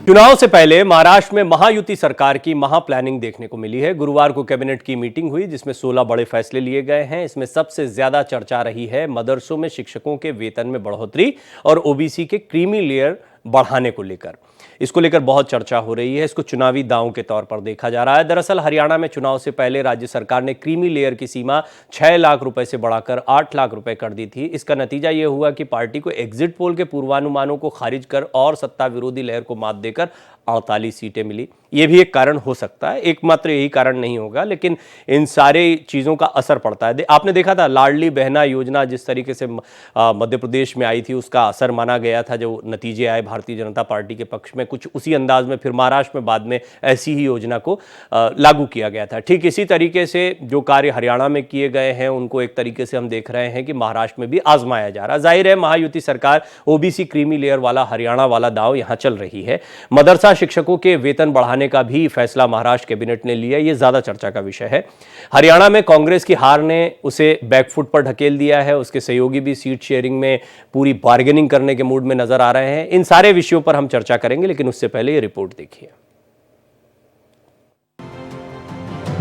चुनाव से पहले महाराष्ट्र में महायुति सरकार की महा प्लानिंग देखने को मिली है। गुरुवार को कैबिनेट की मीटिंग हुई जिसमें 16 बड़े फैसले लिए गए हैं। इसमें सबसे ज्यादा चर्चा रही है मदरसों में शिक्षकों के वेतन में बढ़ोतरी और ओबीसी के क्रीमी लेयर बढ़ाने को लेकर। इसको लेकर बहुत चर्चा हो रही है। इसको चुनावी दांव के तौर पर देखा जा रहा है। दरअसल हरियाणा में चुनाव से पहले राज्य सरकार ने क्रीमी लेयर की सीमा 6 लाख रुपए से बढ़ाकर 8 लाख रुपए कर दी थी। इसका नतीजा यह हुआ कि पार्टी को एग्जिट पोल के पूर्वानुमानों को खारिज कर और सत्ता विरोधी लहर को मात देकर 48 सीटें मिली। यह भी एक कारण हो सकता है, एकमात्र यही कारण नहीं होगा, लेकिन इन सारे चीज़ों का असर पड़ता है। आपने देखा था लाडली बहना योजना जिस तरीके से मध्य प्रदेश में आई थी, उसका असर माना गया था। जो नतीजे आए भारतीय जनता पार्टी के पक्ष में, कुछ उसी अंदाज में फिर महाराष्ट्र में बाद में ऐसी ही योजना को लागू किया गया था। ठीक इसी तरीके से जो कार्य हरियाणा में किए गए हैं उनको एक तरीके से हम देख रहे हैं कि महाराष्ट्र में भी आजमाया जा रहा है। जाहिर है महायुति सरकार ओबीसी क्रीमी लेयर वाला हरियाणा वाला दांव यहां चल रही है। मदरसा शिक्षकों के वेतन बढ़ाने का भी फैसला महाराष्ट्र कैबिनेट ने लिया। यह ज्यादा चर्चा का विषय है। हरियाणा में कांग्रेस की हार ने उसे बैकफुट पर ढकेल दिया है। उसके सहयोगी भी सीट शेयरिंग में पूरी बार्गेनिंग करने के मूड में नजर आ रहे हैं। इन सारे विषयों पर हम चर्चा करेंगे, लेकिन उससे पहले यह रिपोर्ट देखिए।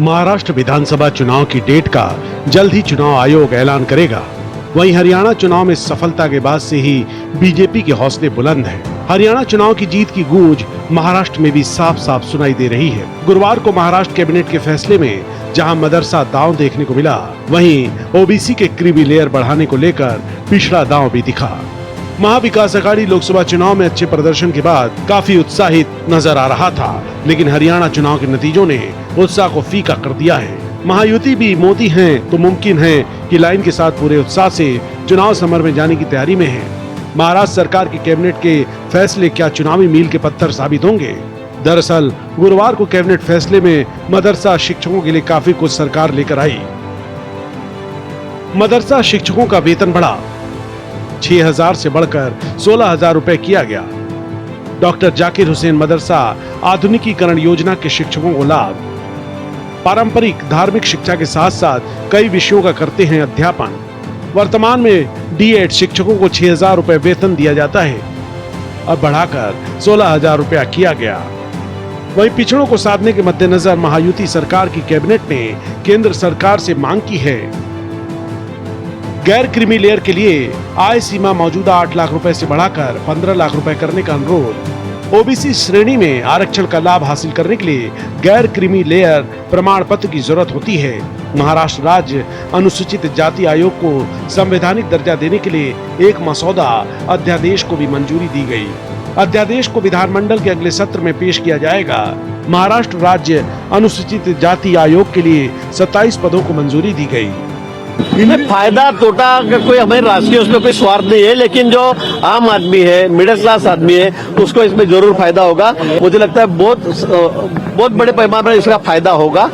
महाराष्ट्र विधानसभा चुनाव की डेट का जल्द ही चुनाव आयोग ऐलान करेगा। वहीं हरियाणा चुनाव में सफलता के बाद से ही बीजेपी के हौसले बुलंद हैं। हरियाणा चुनाव की जीत की गूंज महाराष्ट्र में भी साफ साफ सुनाई दे रही है। गुरुवार को महाराष्ट्र कैबिनेट के फैसले में जहां मदरसा दांव देखने को मिला, वहीं ओबीसी के क्रीमी लेयर बढ़ाने को लेकर पिछड़ा दांव भी दिखा। महाविकास अघाड़ी लोकसभा चुनाव में अच्छे प्रदर्शन के बाद काफी उत्साहित नजर आ रहा था, लेकिन हरियाणा चुनाव के नतीजों ने उत्साह को फीका कर दिया है। महायुति भी मोदी हैं तो मुमकिन है कि लाइन के साथ पूरे उत्साह से चुनाव समर में जाने की तैयारी में है। महाराष्ट्र सरकार की कैबिनेट के फैसले क्या चुनावी मील के पत्थर साबित होंगे? दरअसल गुरुवार को कैबिनेट फैसले में मदरसा शिक्षकों के लिए काफी कुछ सरकार लेकर आई। मदरसा शिक्षकों का वेतन बढ़ा, 6,000 से बढ़कर 16,000 रुपए किया गया। डॉक्टर जाकिर हुसैन मदरसा आधुनिकीकरण योजना के शिक्षकों को लाभ। पारंपरिक धार्मिक शिक्षा के साथ साथ कई विषयों का करते हैं अध्यापन। वर्तमान में D.Ed शिक्षकों को 6,000 रुपए वेतन दिया जाता है, अब बढ़ाकर 16,000 रुपया किया गया। वहीं पिछड़ों को साधने के मद्देनजर महायुति सरकार की कैबिनेट ने केंद्र सरकार से मांग की है गैर क्रीमी लेयर के लिए आय सीमा मौजूदा 8 लाख रुपए से बढ़ाकर 15 लाख रुपए करने का अनुरोध। ओबीसी श्रेणी में आरक्षण का लाभ हासिल करने के लिए गैर क्रीमी लेयर प्रमाण पत्र की जरूरत होती है। महाराष्ट्र राज्य अनुसूचित जाति आयोग को संवैधानिक दर्जा देने के लिए एक मसौदा अध्यादेश को भी मंजूरी दी गई। अध्यादेश को विधानमंडल के अगले सत्र में पेश किया जाएगा। महाराष्ट्र राज्य अनुसूचित जाति आयोग के लिए 27 पदों को मंजूरी दी गई। इनमें फायदा तोटा का कोई हमें राष्ट्रीय उसमें कोई स्वार्थ नहीं है, लेकिन जो आम आदमी है, मिडिल क्लास आदमी है, उसको इसमें जरूर फायदा होगा। मुझे लगता है बहुत बड़े पैमाने पर इसका फायदा होगा।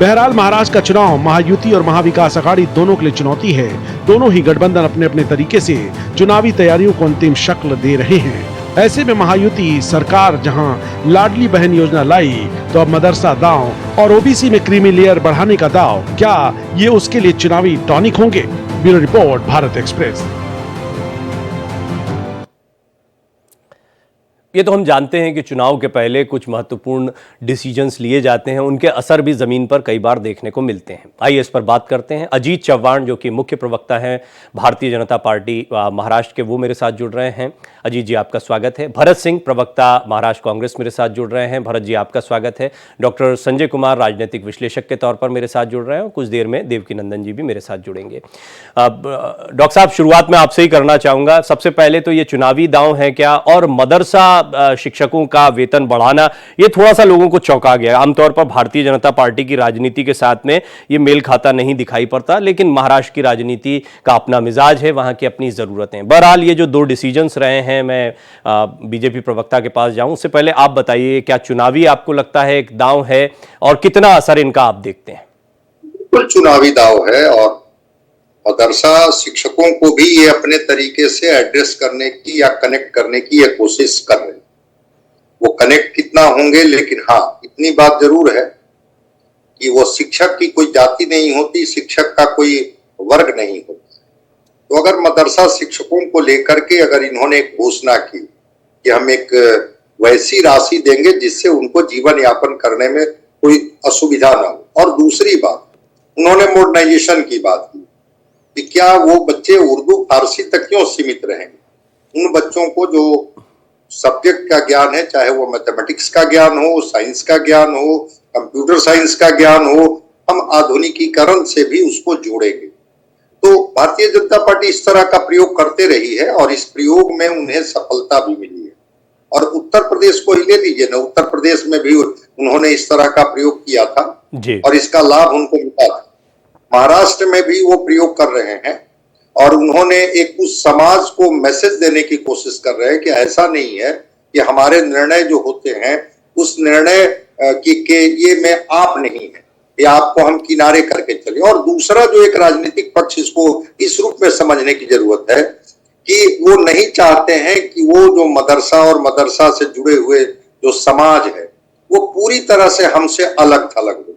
बहरहाल महाराष्ट्र का चुनाव महायुति और महाविकास अघाड़ी दोनों के लिए चुनौती है। दोनों ही गठबंधन अपने अपने तरीके से चुनावी तैयारियों को अंतिम शक्ल दे रहे हैं। ऐसे में महायुति सरकार जहां लाडली बहन योजना लाई, तो अब मदरसा दांव और ओबीसी में क्रीमी लेयर बढ़ाने का दांव, क्या ये उसके लिए चुनावी टॉनिक होंगे? Bureau report, Bharat express. ये तो हम जानते हैं कि चुनाव के पहले कुछ महत्वपूर्ण डिसीजंस लिए जाते हैं, उनके असर भी जमीन पर कई बार देखने को मिलते हैं। आइए इस पर बात करते हैं। अजीत चव्हाण जो कि मुख्य प्रवक्ता हैं भारतीय जनता पार्टी महाराष्ट्र के, वो मेरे साथ जुड़ रहे हैं। अजीत जी आपका स्वागत है। भरत सिंह प्रवक्ता महाराष्ट्र कांग्रेस मेरे साथ जुड़ रहे हैं। भरत जी आपका स्वागत है। डॉक्टर संजय कुमार राजनीतिक विश्लेषक के तौर पर मेरे साथ जुड़ रहे हैं। कुछ देर में देवकी नंदन जी भी मेरे साथ जुड़ेंगे। डॉक्टर साहब, शुरुआत में आपसे ही करना चाहूंगा। सबसे पहले तो ये चुनावी दांव है क्या, और मदरसा शिक्षकों का वेतन बढ़ाना, ये थोड़ा सा लोगों को चौंका गया। आमतौर पर भारतीय जनता पार्टी की राजनीति के साथ में ये मेल खाता नहीं दिखाई पड़ता, लेकिन महाराष्ट्र की राजनीति का अपना मिजाज है, वहां की अपनी जरूरतें। बहरहाल ये जो दो डिसीजंस रहे हैं, मैं बीजेपी प्रवक्ता के पास जाऊं, उससे पहले आप बताइए, क्या चुनावी आपको लगता है एक दांव है, और कितना असर इनका आप देखते हैं? बिल्कुल चुनावी दांव है, और मदरसा शिक्षकों को भी ये अपने तरीके से एड्रेस करने की या कनेक्ट करने की ये कोशिश कर रहे हैं। वो कनेक्ट कितना होंगे, लेकिन हाँ इतनी बात जरूर है कि वो शिक्षक की कोई जाति नहीं होती, शिक्षक का कोई वर्ग नहीं होता। तो अगर मदरसा शिक्षकों को लेकर के अगर इन्होंने एक घोषणा की कि हम एक वैसी राशि देंगे जिससे उनको जीवन यापन करने में कोई असुविधा ना हो, और दूसरी बात उन्होंने मॉडर्नाइजेशन की बात की कि क्या वो बच्चे उर्दू फारसी तक क्यों सीमित रहेंगे। उन बच्चों को जो सब्जेक्ट का ज्ञान है, चाहे वो मैथमेटिक्स का ज्ञान हो, साइंस का ज्ञान हो, कंप्यूटर साइंस का ज्ञान हो, हम आधुनिकीकरण से भी उसको जोड़ेंगे। तो भारतीय जनता पार्टी इस तरह का प्रयोग करते रही है और इस प्रयोग में उन्हें सफलता भी मिली है। और उत्तर प्रदेश को ही ले लीजिए ना, उत्तर प्रदेश में भी उन्होंने इस तरह का प्रयोग किया था और इसका लाभ उनको मिला था। महाराष्ट्र में भी वो प्रयोग कर रहे हैं और उन्होंने एक उस समाज को मैसेज देने की कोशिश कर रहे हैं कि ऐसा नहीं है कि हमारे निर्णय जो होते हैं उस निर्णय के ये में आप नहीं है, ये आपको हम किनारे करके चले। और दूसरा जो एक राजनीतिक पक्ष इसको इस रूप में समझने की जरूरत है कि वो नहीं चाहते हैं कि वो जो मदरसा और मदरसा से जुड़े हुए जो समाज है वो पूरी तरह से हमसे अलग थलग हो,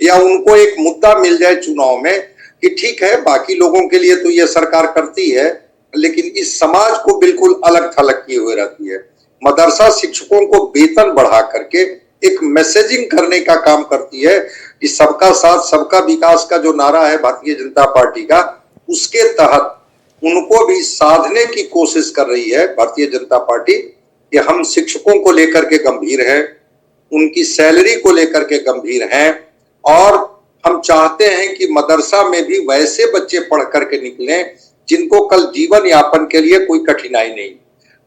या उनको एक मुद्दा मिल जाए चुनाव में कि ठीक है बाकी लोगों के लिए तो ये सरकार करती है लेकिन इस समाज को बिल्कुल अलग थलग किए हुए रहती है। मदरसा शिक्षकों को वेतन बढ़ा करके एक मैसेजिंग करने का काम करती है कि सबका साथ सबका विकास का जो नारा है भारतीय जनता पार्टी का, उसके तहत उनको भी साधने की कोशिश कर रही है भारतीय जनता पार्टी कि हम शिक्षकों को लेकर के गंभीर हैं, उनकी सैलरी को लेकर के गंभीर हैं और हम चाहते हैं कि मदरसा में भी वैसे बच्चे पढ़ करके निकलें जिनको कल जीवन यापन के लिए कोई कठिनाई नहीं,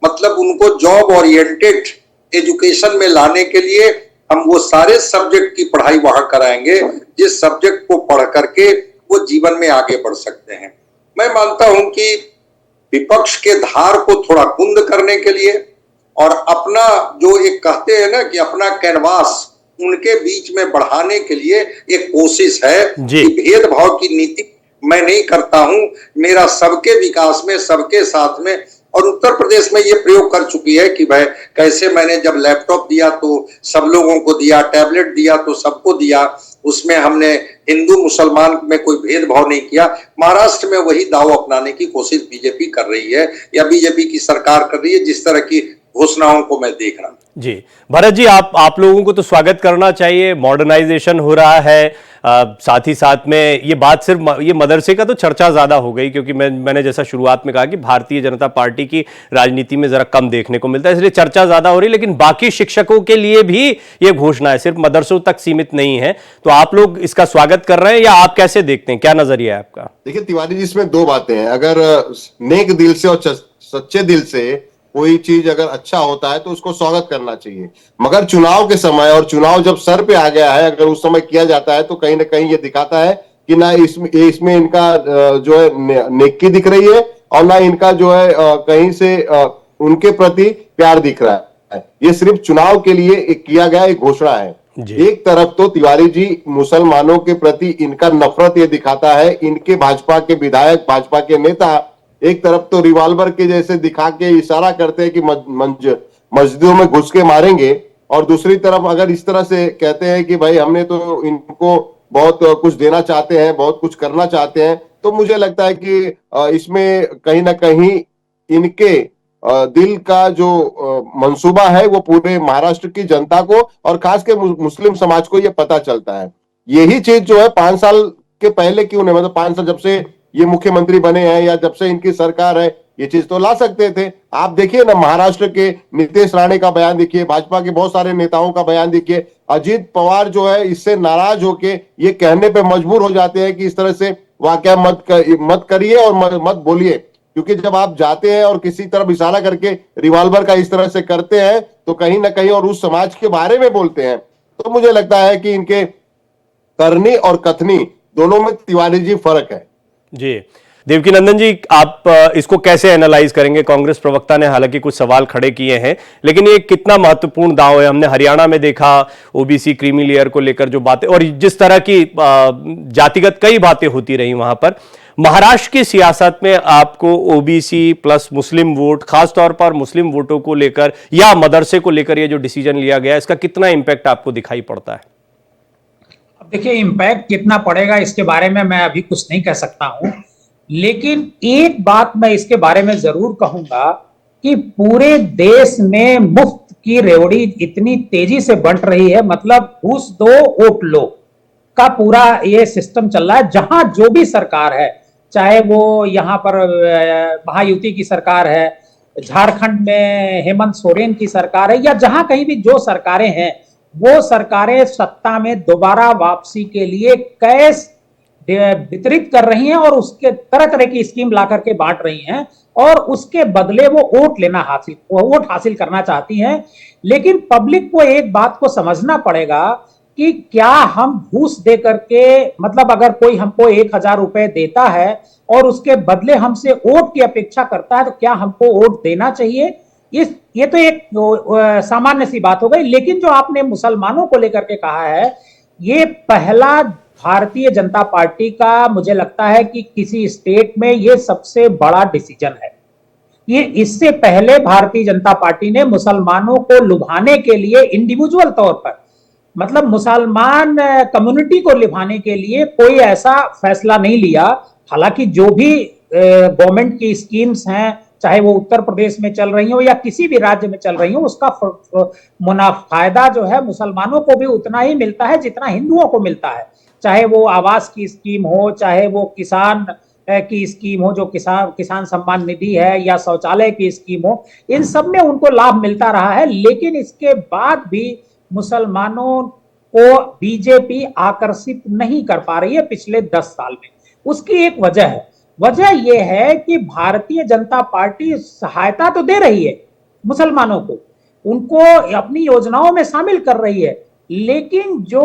मतलब उनको जॉब ओरिएंटेड एजुकेशन में लाने के लिए हम वो सारे सब्जेक्ट की पढ़ाई वहां कराएंगे जिस सब्जेक्ट को पढ़ करके वो जीवन में आगे बढ़ सकते हैं। मैं मानता हूं कि विपक्ष के धार को थोड़ा कुंद करने के लिए और अपना जो एक कहते हैं ना कि अपना कैनवास उनके बीच में बढ़ाने के लिए एक कोशिश है कि भेदभाव की नीति मैं नहीं करता हूं, मेरा सबके विकास में सबके साथ में। और उत्तर प्रदेश में ये प्रयोग कर चुकी है कि भाई कैसे मैंने जब लैपटॉप दिया तो सब लोगों को दिया, टैबलेट दिया तो सबको दिया, उसमें हमने हिंदू मुसलमान में कोई भेदभाव नहीं किया। महाराष्ट्र में वही दाव अपनाने की कोशिश बीजेपी कर रही है या बीजेपी की सरकार कर रही है, जिस तरह की घोषणाओं को मैं देख रहा हूं। जी भरत जी, आप लोगों को तो स्वागत करना चाहिए, मॉडर्नाइजेशन हो रहा है, साथ ही साथ में ये बात सिर्फ ये मदरसे का तो चर्चा ज्यादा हो गई क्योंकि मैंने जैसा शुरुआत में कहा कि भारतीय जनता पार्टी की राजनीति में जरा कम देखने को मिलता है, इसलिए चर्चा ज्यादा हो रही है। लेकिन बाकी शिक्षकों के लिए भी ये घोषणा है, सिर्फ मदरसों तक सीमित नहीं है, तो आप लोग इसका स्वागत कर रहे हैं या आप कैसे देखते हैं, क्या नजरिया है आपका? देखिए तिवारी जी, इसमें दो बातें हैं। अगर नेक दिल से और सच्चे दिल से कोई चीज अगर अच्छा होता है तो उसको स्वागत करना चाहिए, मगर चुनाव के समय और चुनाव जब सर पे आ गया है, अगर उस समय किया जाता है तो कहीं ना कहीं ये दिखाता है कि ना इसमें इनका जो है नेकी दिख रही है और ना इनका जो है कहीं से उनके प्रति प्यार दिख रहा है। ये सिर्फ चुनाव के लिए किया गया एक घोषणा है। एक तरफ तो तिवारी जी मुसलमानों के प्रति इनका नफरत ये दिखाता है, इनके भाजपा के विधायक, भाजपा के नेता एक तरफ तो रिवॉल्वर के जैसे दिखा के इशारा करते हैं कि मस्जिदों में घुस के मारेंगे, और दूसरी तरफ अगर इस तरह से कहते हैं कि भाई हमने तो इनको बहुत कुछ देना चाहते हैं, बहुत कुछ करना चाहते हैं, तो मुझे लगता है कि इसमें कहीं ना कहीं इनके दिल का जो मंसूबा है वो पूरे महाराष्ट्र की जनता को और खास के मुस्लिम समाज को ये पता चलता है। यही चीज जो है 5 साल के पहले क्यों नहीं, मतलब 5 साल जब से ये मुख्यमंत्री बने हैं या जब से इनकी सरकार है, ये चीज तो ला सकते थे। आप देखिए ना, महाराष्ट्र के नीतीश राणे का बयान देखिए, भाजपा के बहुत सारे नेताओं का बयान देखिए, अजीत पवार जो है इससे नाराज होके ये कहने पे मजबूर हो जाते हैं कि इस तरह से वाकया मत करिए और मत बोलिए, क्योंकि जब आप जाते हैं और किसी तरफ इशारा करके रिवॉल्वर का इस तरह से करते हैं तो कहीं ना कहीं और उस समाज के बारे में बोलते हैं। तो मुझे लगता है कि इनके करनी और कथनी दोनों में तिवारी जी फर्क है। जी देवकीनंदन जी, आप इसको कैसे एनालाइज करेंगे? कांग्रेस प्रवक्ता ने हालांकि कुछ सवाल खड़े किए हैं, लेकिन ये कितना महत्वपूर्ण दांव है? हमने हरियाणा में देखा ओबीसी क्रीमी लेयर को लेकर जो बातें और जिस तरह की जातिगत कई बातें होती रही वहां पर, महाराष्ट्र की सियासत में आपको ओबीसी प्लस मुस्लिम वोट, खासतौर पर मुस्लिम वोटों को लेकर या मदरसे को लेकर ये जो डिसीजन लिया गया, इसका कितना इंपैक्ट आपको दिखाई पड़ता है? देखिए, इम्पैक्ट कितना पड़ेगा इसके बारे में मैं अभी कुछ नहीं कह सकता हूं, लेकिन एक बात मैं इसके बारे में जरूर कहूंगा कि पूरे देश में मुफ्त की रेवड़ी इतनी तेजी से बंट रही है, मतलब घूस दो वोट लो का पूरा ये सिस्टम चल रहा है। जहां जो भी सरकार है, चाहे वो यहां पर महायुति की सरकार है, झारखंड में हेमंत सोरेन की सरकार है, या जहां कहीं भी जो सरकारें हैं, वो सरकारें सत्ता में दोबारा वापसी के लिए कैश वितरित कर रही हैं और उसके तरह तरह की स्कीम ला करके बांट रही हैं, और उसके बदले वो वोट हासिल करना चाहती हैं। लेकिन पब्लिक को एक बात को समझना पड़ेगा कि क्या हम घूस दे करके, मतलब अगर कोई हमको 1,000 रुपए देता है और उसके बदले हमसे वोट की अपेक्षा करता है, तो क्या हमको वोट देना चाहिए? ये तो एक सामान्य सी बात हो गई। लेकिन जो आपने मुसलमानों को लेकर के कहा है, ये पहला भारतीय जनता पार्टी का मुझे लगता है कि किसी स्टेट में ये सबसे बड़ा डिसीजन है। ये इससे पहले भारतीय जनता पार्टी ने मुसलमानों को लुभाने के लिए इंडिविजुअल तौर पर, मतलब मुसलमान कम्युनिटी को लुभाने के लिए कोई ऐसा फैसला नहीं लिया। हालांकि जो भी गवर्नमेंट की स्कीम्स हैं, चाहे वो उत्तर प्रदेश में चल रही हो या किसी भी राज्य में चल रही हो, उसका फायदा जो है मुसलमानों को भी उतना ही मिलता है जितना हिंदुओं को मिलता है। चाहे वो आवास की स्कीम हो, चाहे वो किसान की स्कीम हो, जो किसान सम्मान निधि है, या शौचालय की स्कीम हो, इन सब में उनको लाभ मिलता रहा है। लेकिन इसके बाद भी मुसलमानों को बीजेपी आकर्षित नहीं कर पा रही है पिछले 10 साल में। उसकी एक वजह है। वजह यह है कि भारतीय जनता पार्टी सहायता तो दे रही है मुसलमानों को, उनको अपनी योजनाओं में शामिल कर रही है, लेकिन जो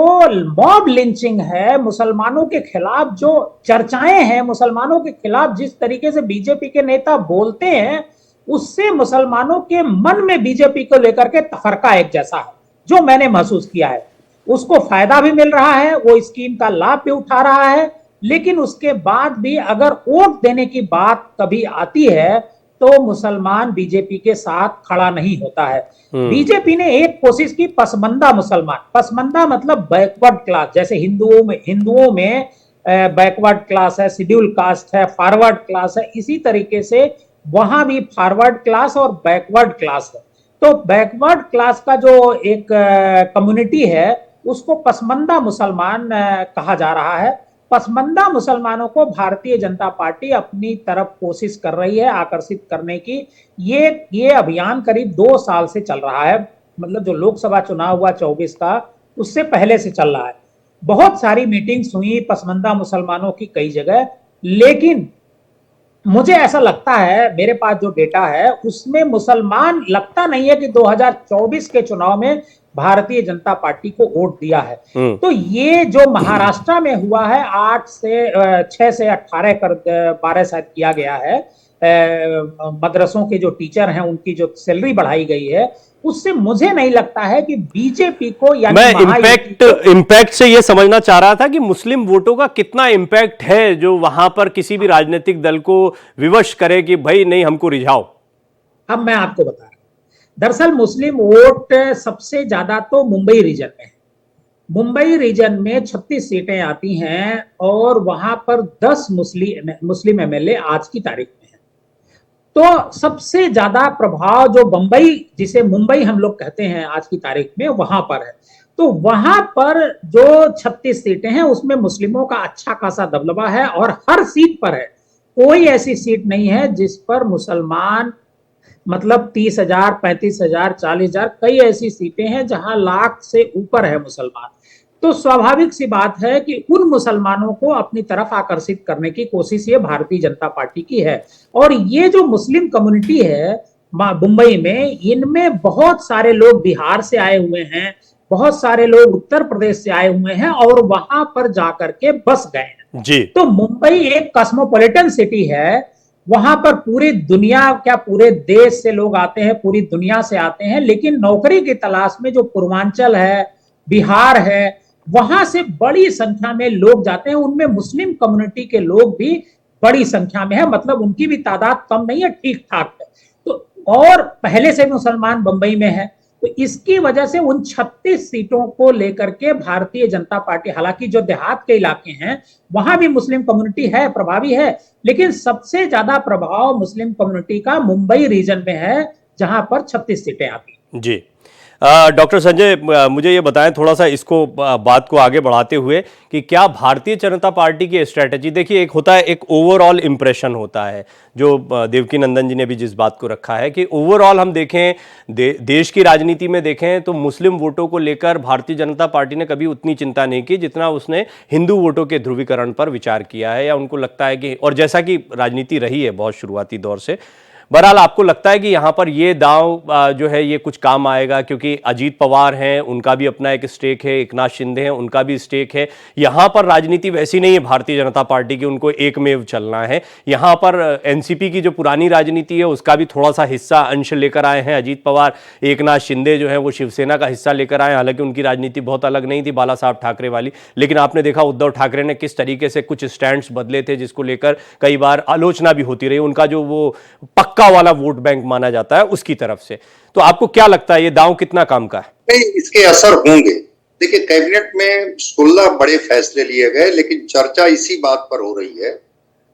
मॉब लिंचिंग है, मुसलमानों के खिलाफ जो चर्चाएं हैं, मुसलमानों के खिलाफ जिस तरीके से बीजेपी के नेता बोलते हैं, उससे मुसलमानों के मन में बीजेपी को लेकर के तफरका एक जैसा है, जो मैंने महसूस किया है। उसको फायदा भी मिल रहा है, वो स्कीम का लाभ भी उठा रहा है, लेकिन उसके बाद भी अगर वोट देने की बात कभी आती है तो मुसलमान बीजेपी के साथ खड़ा नहीं होता है। बीजेपी ने एक कोशिश की, पसमंदा मुसलमान, पसमंदा मतलब बैकवर्ड क्लास, जैसे हिंदुओं में बैकवर्ड क्लास है, शेड्यूल कास्ट है, फॉरवर्ड क्लास है, इसी तरीके से वहां भी फॉरवर्ड क्लास और बैकवर्ड क्लास है। तो बैकवर्ड क्लास का जो एक कम्युनिटी है, उसको पसमंदा मुसलमान कहा जा रहा है। पसमंदा मुसलमानों को भारतीय जनता पार्टी अपनी तरफ कोशिश कर रही है आकर्षित करने की। ये अभियान करीब 2 साल से चल रहा है, मतलब जो लोकसभा चुनाव हुआ 24 का, उससे पहले से चल रहा है। बहुत सारी मीटिंग्स हुई पसमंदा मुसलमानों की कई जगह, लेकिन मुझे ऐसा लगता है, मेरे पास जो डेटा है उसमें मुसलमान लगता नहीं है कि 2024 के चुनाव में भारतीय जनता पार्टी को वोट दिया है। तो ये जो महाराष्ट्र में हुआ है, 6 से 18 कर 12 शायद किया गया है, मदरसों के जो टीचर हैं उनकी जो सैलरी बढ़ाई गई है, उससे मुझे नहीं लगता है कि बीजेपी को, यानी मैं इम्पैक्ट से यह समझना चाह रहा था कि मुस्लिम वोटों का कितना इम्पैक्ट है जो वहां पर किसी भी राजनीतिक दल को विवश करे कि भाई नहीं हमको रिझाओ। अब मैं आपको बता रहा हूं, दरअसल मुस्लिम वोट सबसे ज्यादा तो मुंबई रीजन में है। मुंबई रीजन में 36 सीटें आती हैं और वहां पर 10 मुस्लिम एमएलए आज की तारीख में है। तो सबसे ज्यादा प्रभाव जो बंबई, जिसे मुंबई हम लोग कहते हैं आज की तारीख में, वहां पर है। तो वहां पर जो 36 सीटें हैं उसमें मुस्लिमों का अच्छा खासा दबदबा है, और हर सीट पर है। कोई ऐसी सीट नहीं है जिस पर मुसलमान, मतलब 30,000, 35,000, 40,000, कई ऐसी सीटें हैं जहां लाख से ऊपर है मुसलमान। तो स्वाभाविक सी बात है कि उन मुसलमानों को अपनी तरफ आकर्षित करने की कोशिश ये भारतीय जनता पार्टी की है। और ये जो मुस्लिम कम्युनिटी है मुंबई में, इनमें बहुत सारे लोग बिहार से आए हुए हैं, बहुत सारे लोग उत्तर प्रदेश से आए हुए हैं और वहां पर जाकर के बस गए हैं जी। तो मुंबई एक कॉस्मोपॉलिटन सिटी है, वहां पर पूरी दुनिया, क्या पूरे देश से लोग आते हैं, पूरी दुनिया से आते हैं। लेकिन नौकरी की तलाश में जो पूर्वांचल है, बिहार है, वहां से बड़ी संख्या में लोग जाते हैं। उनमें मुस्लिम कम्युनिटी के लोग भी बड़ी संख्या में है, मतलब उनकी भी तादाद कम नहीं है, ठीक ठाक है। तो और पहले से मुसलमान बंबई में है, तो इसकी वजह से उन 36 सीटों को लेकर के भारतीय जनता पार्टी, हालांकि जो देहात के इलाके हैं वहां भी मुस्लिम कम्युनिटी है, प्रभावी है, लेकिन सबसे ज्यादा प्रभाव मुस्लिम कम्युनिटी का मुंबई रीजन में है, जहां पर 36 सीटें आती हैं। जी। डॉक्टर संजय, मुझे ये बताएं थोड़ा सा इसको बात को आगे बढ़ाते हुए कि क्या भारतीय जनता पार्टी की स्ट्रैटेजी, देखिए एक होता है, एक ओवरऑल इंप्रेशन होता है जो देवकी नंदन जी ने भी जिस बात को रखा है कि ओवरऑल हम देखें देश की राजनीति में देखें तो मुस्लिम वोटों को लेकर भारतीय जनता पार्टी ने कभी उतनी चिंता नहीं की जितना उसने हिंदू वोटों के ध्रुवीकरण पर विचार किया है, या उनको लगता है कि, और जैसा कि राजनीति रही है बहुत शुरुआती दौर से, बहरहाल आपको लगता है कि यहां पर ये दांव जो है ये कुछ काम आएगा, क्योंकि अजीत पवार हैं, उनका भी अपना एक स्टेक है, एकनाथ शिंदे हैं, उनका भी स्टेक है। यहां पर राजनीति वैसी नहीं है भारतीय जनता पार्टी की, उनको एकमेव चलना है। यहां पर एनसीपी की जो पुरानी राजनीति है उसका भी थोड़ा सा हिस्सा अंश लेकर आए हैं अजीत पवार। एकनाथ शिंदे जो है वो शिवसेना का हिस्सा लेकर आए, हालांकि उनकी राजनीति बहुत अलग नहीं थी बाला साहब ठाकरे वाली, लेकिन आपने देखा उद्धव ठाकरे ने किस तरीके से कुछ स्टैंड्स बदले थे जिसको लेकर कई बार आलोचना भी होती रही, उनका जो वो पक्का वाला वोट बैंक माना जाता है उसकी तरफ से। तो आपको क्या लगता है ये दांव कितना काम का है? नहीं, इसके असर होंगे। देखिए, कैबिनेट में 16 बड़े फैसले लिए गए, लेकिन चर्चा इसी बात पर हो रही है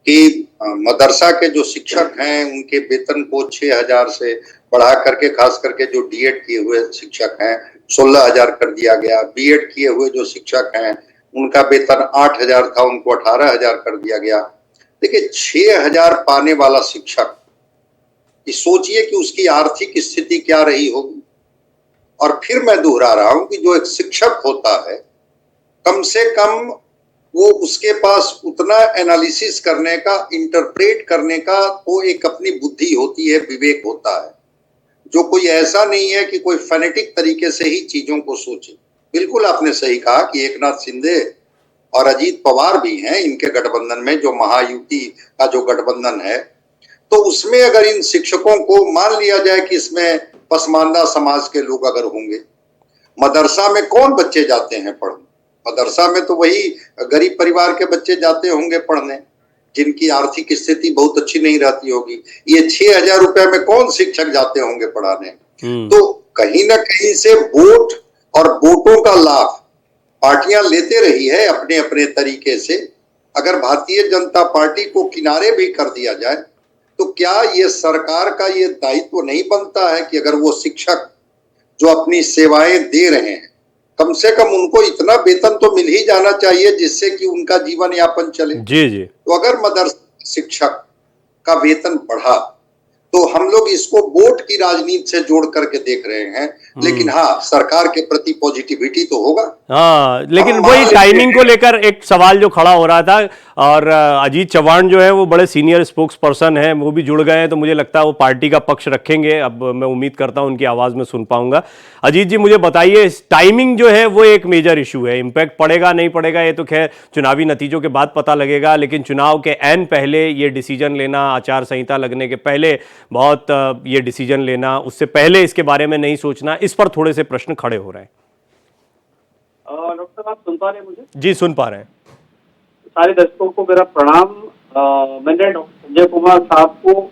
कि मदरसा के जो शिक्षक हैं उनके वेतन को 6,000 से बढ़ा करके, खास करके जो डीएड किए हुए शिक्षक हैं 16,000 कर दिया गया। बीएड किए हुए जो शिक्षक हैं उनका वेतन 8,000 था, उनको 18,000 कर दिया गया। देखिए, 6,000 पाने वाला शिक्षक, सोचिए कि उसकी आर्थिक स्थिति क्या रही होगी। और फिर मैं दोहरा रहा हूं कि जो एक शिक्षक होता है, कम से कम वो उसके पास उतना एनालिसिस करने का, इंटरप्रेट करने का तो एक अपनी बुद्धि होती है, विवेक होता है, जो कोई ऐसा नहीं है कि कोई फैनेटिक तरीके से ही चीजों को सोचे। बिल्कुल आपने सही कहा कि एकनाथ शिंदे और अजीत पवार भी हैं इनके गठबंधन में, जो महायुति का जो गठबंधन है, तो उसमें अगर इन शिक्षकों को मान लिया जाए कि इसमें पसमानदा समाज के लोग अगर होंगे, मदरसा में कौन बच्चे जाते हैं पढ़ने? मदरसा में तो वही गरीब परिवार के बच्चे जाते होंगे पढ़ने, जिनकी आर्थिक स्थिति बहुत अच्छी नहीं रहती होगी। ये 6,000 रुपए में कौन शिक्षक जाते होंगे पढ़ाने? तो कहीं ना कहीं से वोट और वोटों का लाभ पार्टियां लेते रही है अपने अपने तरीके से। अगर भारतीय जनता पार्टी को किनारे भी कर दिया जाए तो क्या ये सरकार का ये दायित्व नहीं बनता है कि अगर वो शिक्षक जो अपनी सेवाएं दे रहे हैं, कम से कम उनको इतना वेतन तो मिल ही जाना चाहिए जिससे कि उनका जीवन यापन चले। जी। तो अगर मदरसा शिक्षक का वेतन बढ़ा तो हम लोग इसको वोट की राजनीति से जोड़ करके देख रहे हैं, लेकिन हाँ, सरकार के प्रति पॉजिटिविटी तो होगा। हाँ, लेकिन वही टाइमिंग को लेकर एक सवाल जो खड़ा हो रहा था, और अजीत चौहान जो है वो बड़े सीनियर स्पोक्स पर्सन है, वो भी जुड़ गए हैं, तो मुझे लगता है वो पार्टी का पक्ष रखेंगे। अब मैं उम्मीद करता हूं उनकी आवाज में सुन पाऊंगा। अजीत जी, मुझे बताइए, टाइमिंग जो है वो एक मेजर इशू है, इम्पैक्ट पड़ेगा नहीं पड़ेगा ये तो खैर चुनावी नतीजों के बाद पता लगेगा, लेकिन चुनाव के ऐन पहले ये डिसीजन लेना, आचार संहिता लगने के पहले बहुत ये डिसीजन लेना, उससे पहले इसके बारे में नहीं सोचना, इस पर थोड़े से प्रश्न खड़े हो रहे हैं। डॉक्टर, आप सुन पा रहे हैं मुझे? जी, सुन पा रहे हैं। सारे दर्शकों को मेरा प्रणाम। मैंने डॉक्टर संजय कुमार साहब को,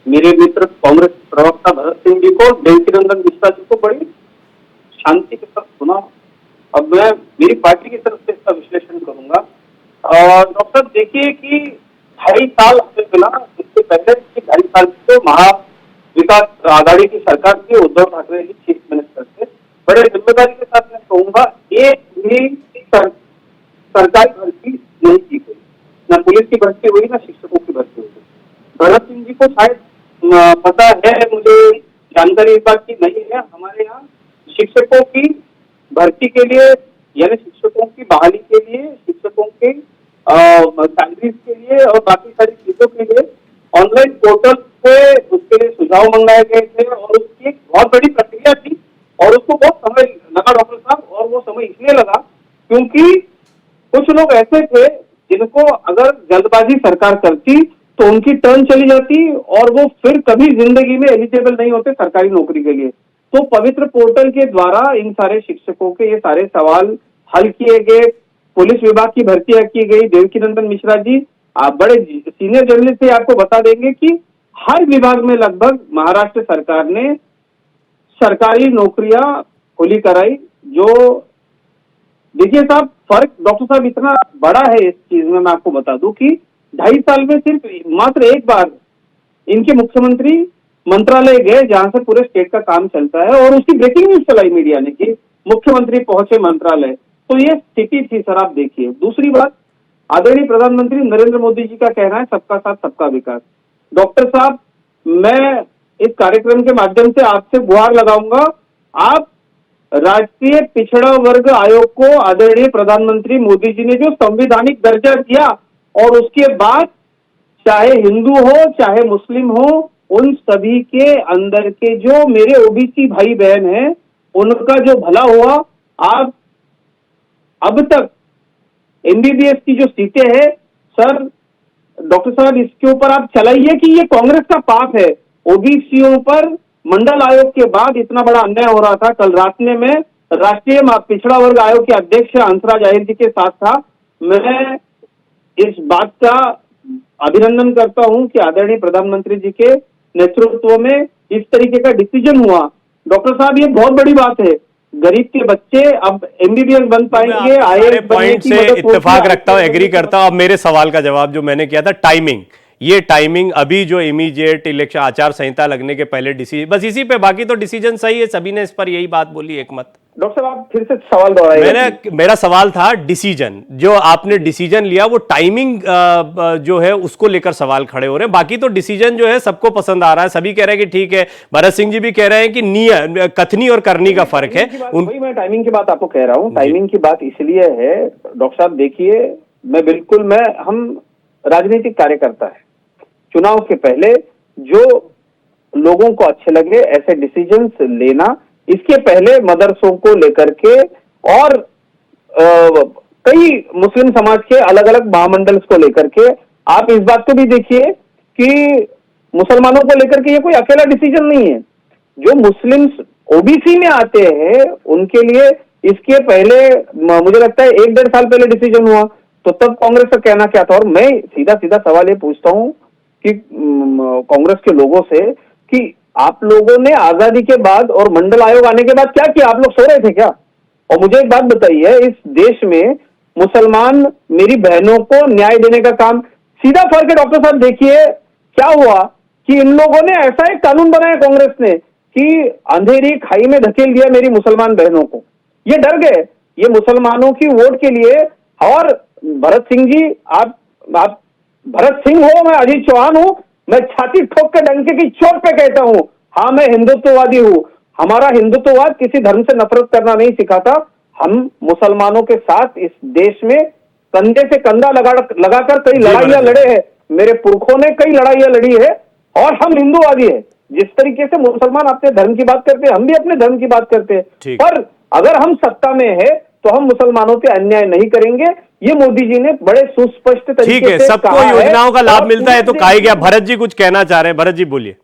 मेरे मित्र कांग्रेस प्रवक्ता भरत सिंह जी को, देवकी नंदन मिश्रा जी को बड़ी शांति के साथ सुना। अब मैं मेरी पार्टी की तरफ से इसका विश्लेषण करूंगा। डॉक्टर, देखिए कि 2.5 साल हमें मिला, इससे पहले 2.5 साल तो महा विकास आघाड़ी की सरकार थी, उद्धव ठाकरे जी चीफ मिनिस्टर थे। बड़े जिम्मेदारी के साथ मैं कहूंगा, एक भी सरकारी भर्ती नहीं की गई, न पुलिस की भर्ती हुई, न शिक्षकों की भर्ती हुई। भरत सिंह जी को शायद पता है, मुझे जानकारी इस बात की नहीं है, हमारे यहाँ शिक्षकों की भर्ती के लिए, यानी शिक्षकों की बहाली के लिए, शिक्षकों के सैलरीज के लिए और बाकी सारी चीजों के लिए ऑनलाइन पोर्टल पे उसके लिए सुझाव मंगाए गए थे, और उसकी एक बहुत बड़ी प्रक्रिया थी, और उसको बहुत समय लगा डॉक्टर साहब। और वो समय इसलिए लगा क्योंकि कुछ लोग ऐसे थे जिनको अगर जल्दबाजी सरकार करती तो उनकी टर्न चली जाती और वो फिर कभी जिंदगी में एलिजिबल नहीं होते सरकारी नौकरी के लिए। तो पवित्र पोर्टल के द्वारा इन सारे शिक्षकों के ये सारे सवाल हल किए गए। पुलिस विभाग की भर्तियां की गई। देवकी नंदन मिश्रा जी आप बड़े सीनियर जर्नलिस्ट से आपको बता देंगे कि हर विभाग में लगभग महाराष्ट्र सरकार ने सरकारी नौकरियां खुली कराई। जो देखिए साहब, फर्क डॉक्टर साहब इतना बड़ा है इस चीज में, मैं आपको बता दूं कि 2.5 साल में सिर्फ मात्र एक बार इनके मुख्यमंत्री मंत्रालय गए जहां से पूरे स्टेट का काम चलता है, और उसकी ब्रेकिंग न्यूज चलाई मीडिया ने कि मुख्यमंत्री पहुंचे मंत्रालय। तो ये स्थिति थी सर, आप देखिए। दूसरी बात, आदरणीय प्रधानमंत्री नरेंद्र मोदी जी का कहना है सबका साथ सबका विकास। डॉक्टर साहब, मैं इस कार्यक्रम के माध्यम से आपसे गुहार लगाऊंगा, आप राष्ट्रीय पिछड़ा वर्ग आयोग को आदरणीय प्रधानमंत्री मोदी जी ने जो संवैधानिक दर्जा दिया, और उसके बाद चाहे हिंदू हो चाहे मुस्लिम हो, उन सभी के अंदर के जो मेरे ओबीसी भाई बहन हैं उनका जो भला हुआ। आप अब तक एमबीबीएस की जो सीटें हैं सर, डॉक्टर साहब इसके ऊपर आप चलाइए कि ये कांग्रेस का पाप है। ओबीसीओं पर मंडल आयोग के बाद इतना बड़ा अन्याय हो रहा था। कल रात में मैं राष्ट्रीय पिछड़ा वर्ग आयोग के अध्यक्ष हंसराज अहिर जी के साथ था। मैं इस बात का अभिनंदन करता हूं कि आदरणीय प्रधानमंत्री जी के नेतृत्व में इस तरीके का डिसीजन हुआ। डॉक्टर साहब, ये बहुत बड़ी बात है। गरीब के बच्चे अब एमबीबीएस बन पाएंगे। सारे पॉइंट से इत्तेफाक रखता हूं, एग्री करता हूं। अब मेरे सवाल का जवाब जो मैंने किया था, टाइमिंग, ये टाइमिंग अभी जो इमीडिएट इलेक्शन आचार संहिता लगने के पहले डिसीजन, बस इसी पे, बाकी तो डिसीजन सही है, सभी ने इस पर यही बात बोली एक मत। डॉक्टर साहब, आप फिर से सवाल दोहराइए। मेरा सवाल था डिसीजन, जो आपने डिसीजन लिया वो टाइमिंग जो है उसको लेकर सवाल खड़े हो रहे हैं। बाकी तो डिसीजन जो है सबको पसंद आ रहा है, सभी कह रहे हैं कि ठीक है। भरत सिंह जी भी कह रहे हैं कि कथनी और करनी का फर्क है। वही मैं टाइमिंग की बात आपको कह रहा हूँ। टाइमिंग की बात इसलिए है डॉक्टर साहब, देखिए हम राजनीतिक कार्यकर्ता है। चुनाव के पहले जो लोगों को अच्छे लगे ऐसे डिसीजंस लेना, इसके पहले मदरसों को लेकर के और कई मुस्लिम समाज के अलग अलग महामंडल्स को लेकर के, आप इस बात को भी देखिए कि मुसलमानों को लेकर के ये कोई अकेला डिसीजन नहीं है। जो मुस्लिम्स ओबीसी में आते हैं उनके लिए इसके पहले मुझे लगता है 1-1.5 साल पहले डिसीजन हुआ, तो तब कांग्रेस का कहना क्या था। और मैं सीधा सीधा सवाल ये पूछता हूं कि कांग्रेस के लोगों से कि आप लोगों ने आजादी के बाद और मंडल आयोग आने के बाद क्या किया? आप लोग सो रहे थे क्या? और मुझे एक बात बताइए, इस देश में मुसलमान मेरी बहनों को न्याय देने का काम, सीधा फर्क है डॉक्टर साहब। देखिए क्या हुआ कि इन लोगों ने ऐसा एक कानून बनाया कांग्रेस ने कि अंधेरी खाई में धकेल दिया मेरी मुसलमान बहनों को। ये डर गए ये मुसलमानों की वोट के लिए। और भरत सिंह जी, आप भरत सिंह हो, मैं अजीत चौहान हूं, मैं छाती ठोक के डंके की चोट पे कहता हूं, हाँ मैं हिंदुत्ववादी हूं। हमारा हिंदुत्ववाद किसी धर्म से नफरत करना नहीं सिखाता। हम मुसलमानों के साथ इस देश में कंधे से कंधा लगाकर कई लड़ाइयां लड़े हैं। मेरे पुरखों ने कई लड़ाइयां लड़ी है और हम हिंदुवादी है। जिस तरीके से मुसलमान अपने धर्म की बात करते हैं, हम भी अपने धर्म की बात करते हैं। पर अगर हम सत्ता में है तो हम मुसलमानों पे अन्याय नहीं करेंगे। ये मोदी जी ने बड़े सुस्पष्ट तरीके से सबको योजनाओं का लाभ मिलता है तो काहे गया। भरत जी कुछ कहना चाह रहे हैं, भरत जी बोलिए।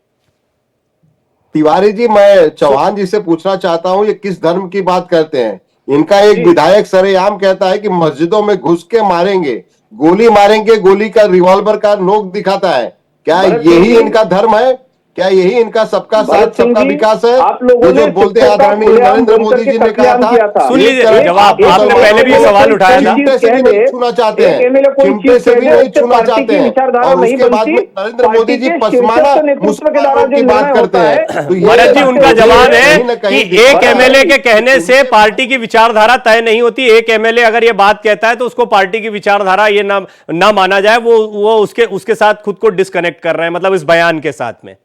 तिवारी जी, मैं चौहान जी से पूछना चाहता हूं, ये किस धर्म की बात करते हैं? इनका एक विधायक सरेआम कहता है कि मस्जिदों में घुस के मारेंगे, गोली मारेंगे, गोली का रिवॉल्वर का नोक दिखाता है। क्या यही इनका धर्म है? क्या यही इनका सबका साथ सबका विकास है? आप लोगों जो बोलते आदरणीय नरेंद्र मोदी जी ने कहा था। सुन लीजिए जवाब, आपने पहले भी सवाल उठाया था। चिमटे से भी नहीं छूना चाहते हैं, चिमटे से भी नहीं छूना चाहते हैं। और उसके बाद में नरेंद्र मोदी जी पसमाना मुसलमानों की बात करते हैं। भरत जी, उनका जवाब है कि एक एमएलए के कहने से पार्टी की विचारधारा तय नहीं होती। एक एमएलए अगर ये बात कहता है तो उसको पार्टी की विचारधारा ये ना माना जाए। वो उसके साथ खुद को डिस्कनेक्ट कर रहे हैं, मतलब इस बयान के साथ में।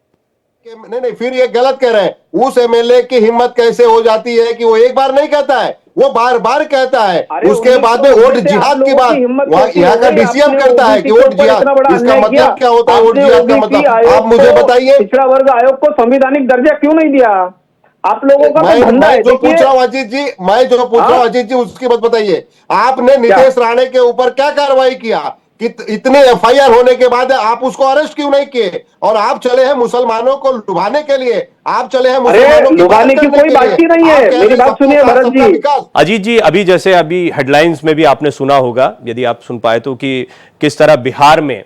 नहीं, फिर ये गलत कह रहे हैं। उस एमएलए की हिम्मत कैसे हो जाती है कि वो एक बार नहीं कहता है, वो बार बार कहता है। उसके बाद में वोट जिहाद की बात यहाँ का डीसीएम करता है कि वोट जिहाद, इसका मतलब क्या होता है? वोट जिहाद का मतलब आप मुझे बताइए। पिछड़ा वर्ग आयोग को संवैधानिक दर्जा क्यों नहीं दिया? आप लोगों का धंधा है। जो पूछ रहा हूँ अजीत जी, मैं जो पूछ रहा हूँ अजीत जी, उसकी बात बताइए। आपने नीतीश राणे के ऊपर क्या कार्रवाई किया कि इतने एफआईआर होने के बाद आप उसको अरेस्ट क्यों नहीं किए? और आप चले हैं मुसलमानों को लुभाने के लिए, आप चले हैं मुसलमानों की लुभाने की कोई बात ही नहीं है। मेरी बात सुनिए भरत जी। अजीत जी, अभी हेडलाइंस में भी आपने सुना होगा, यदि आप सुन पाए तो, कि किस तरह बिहार में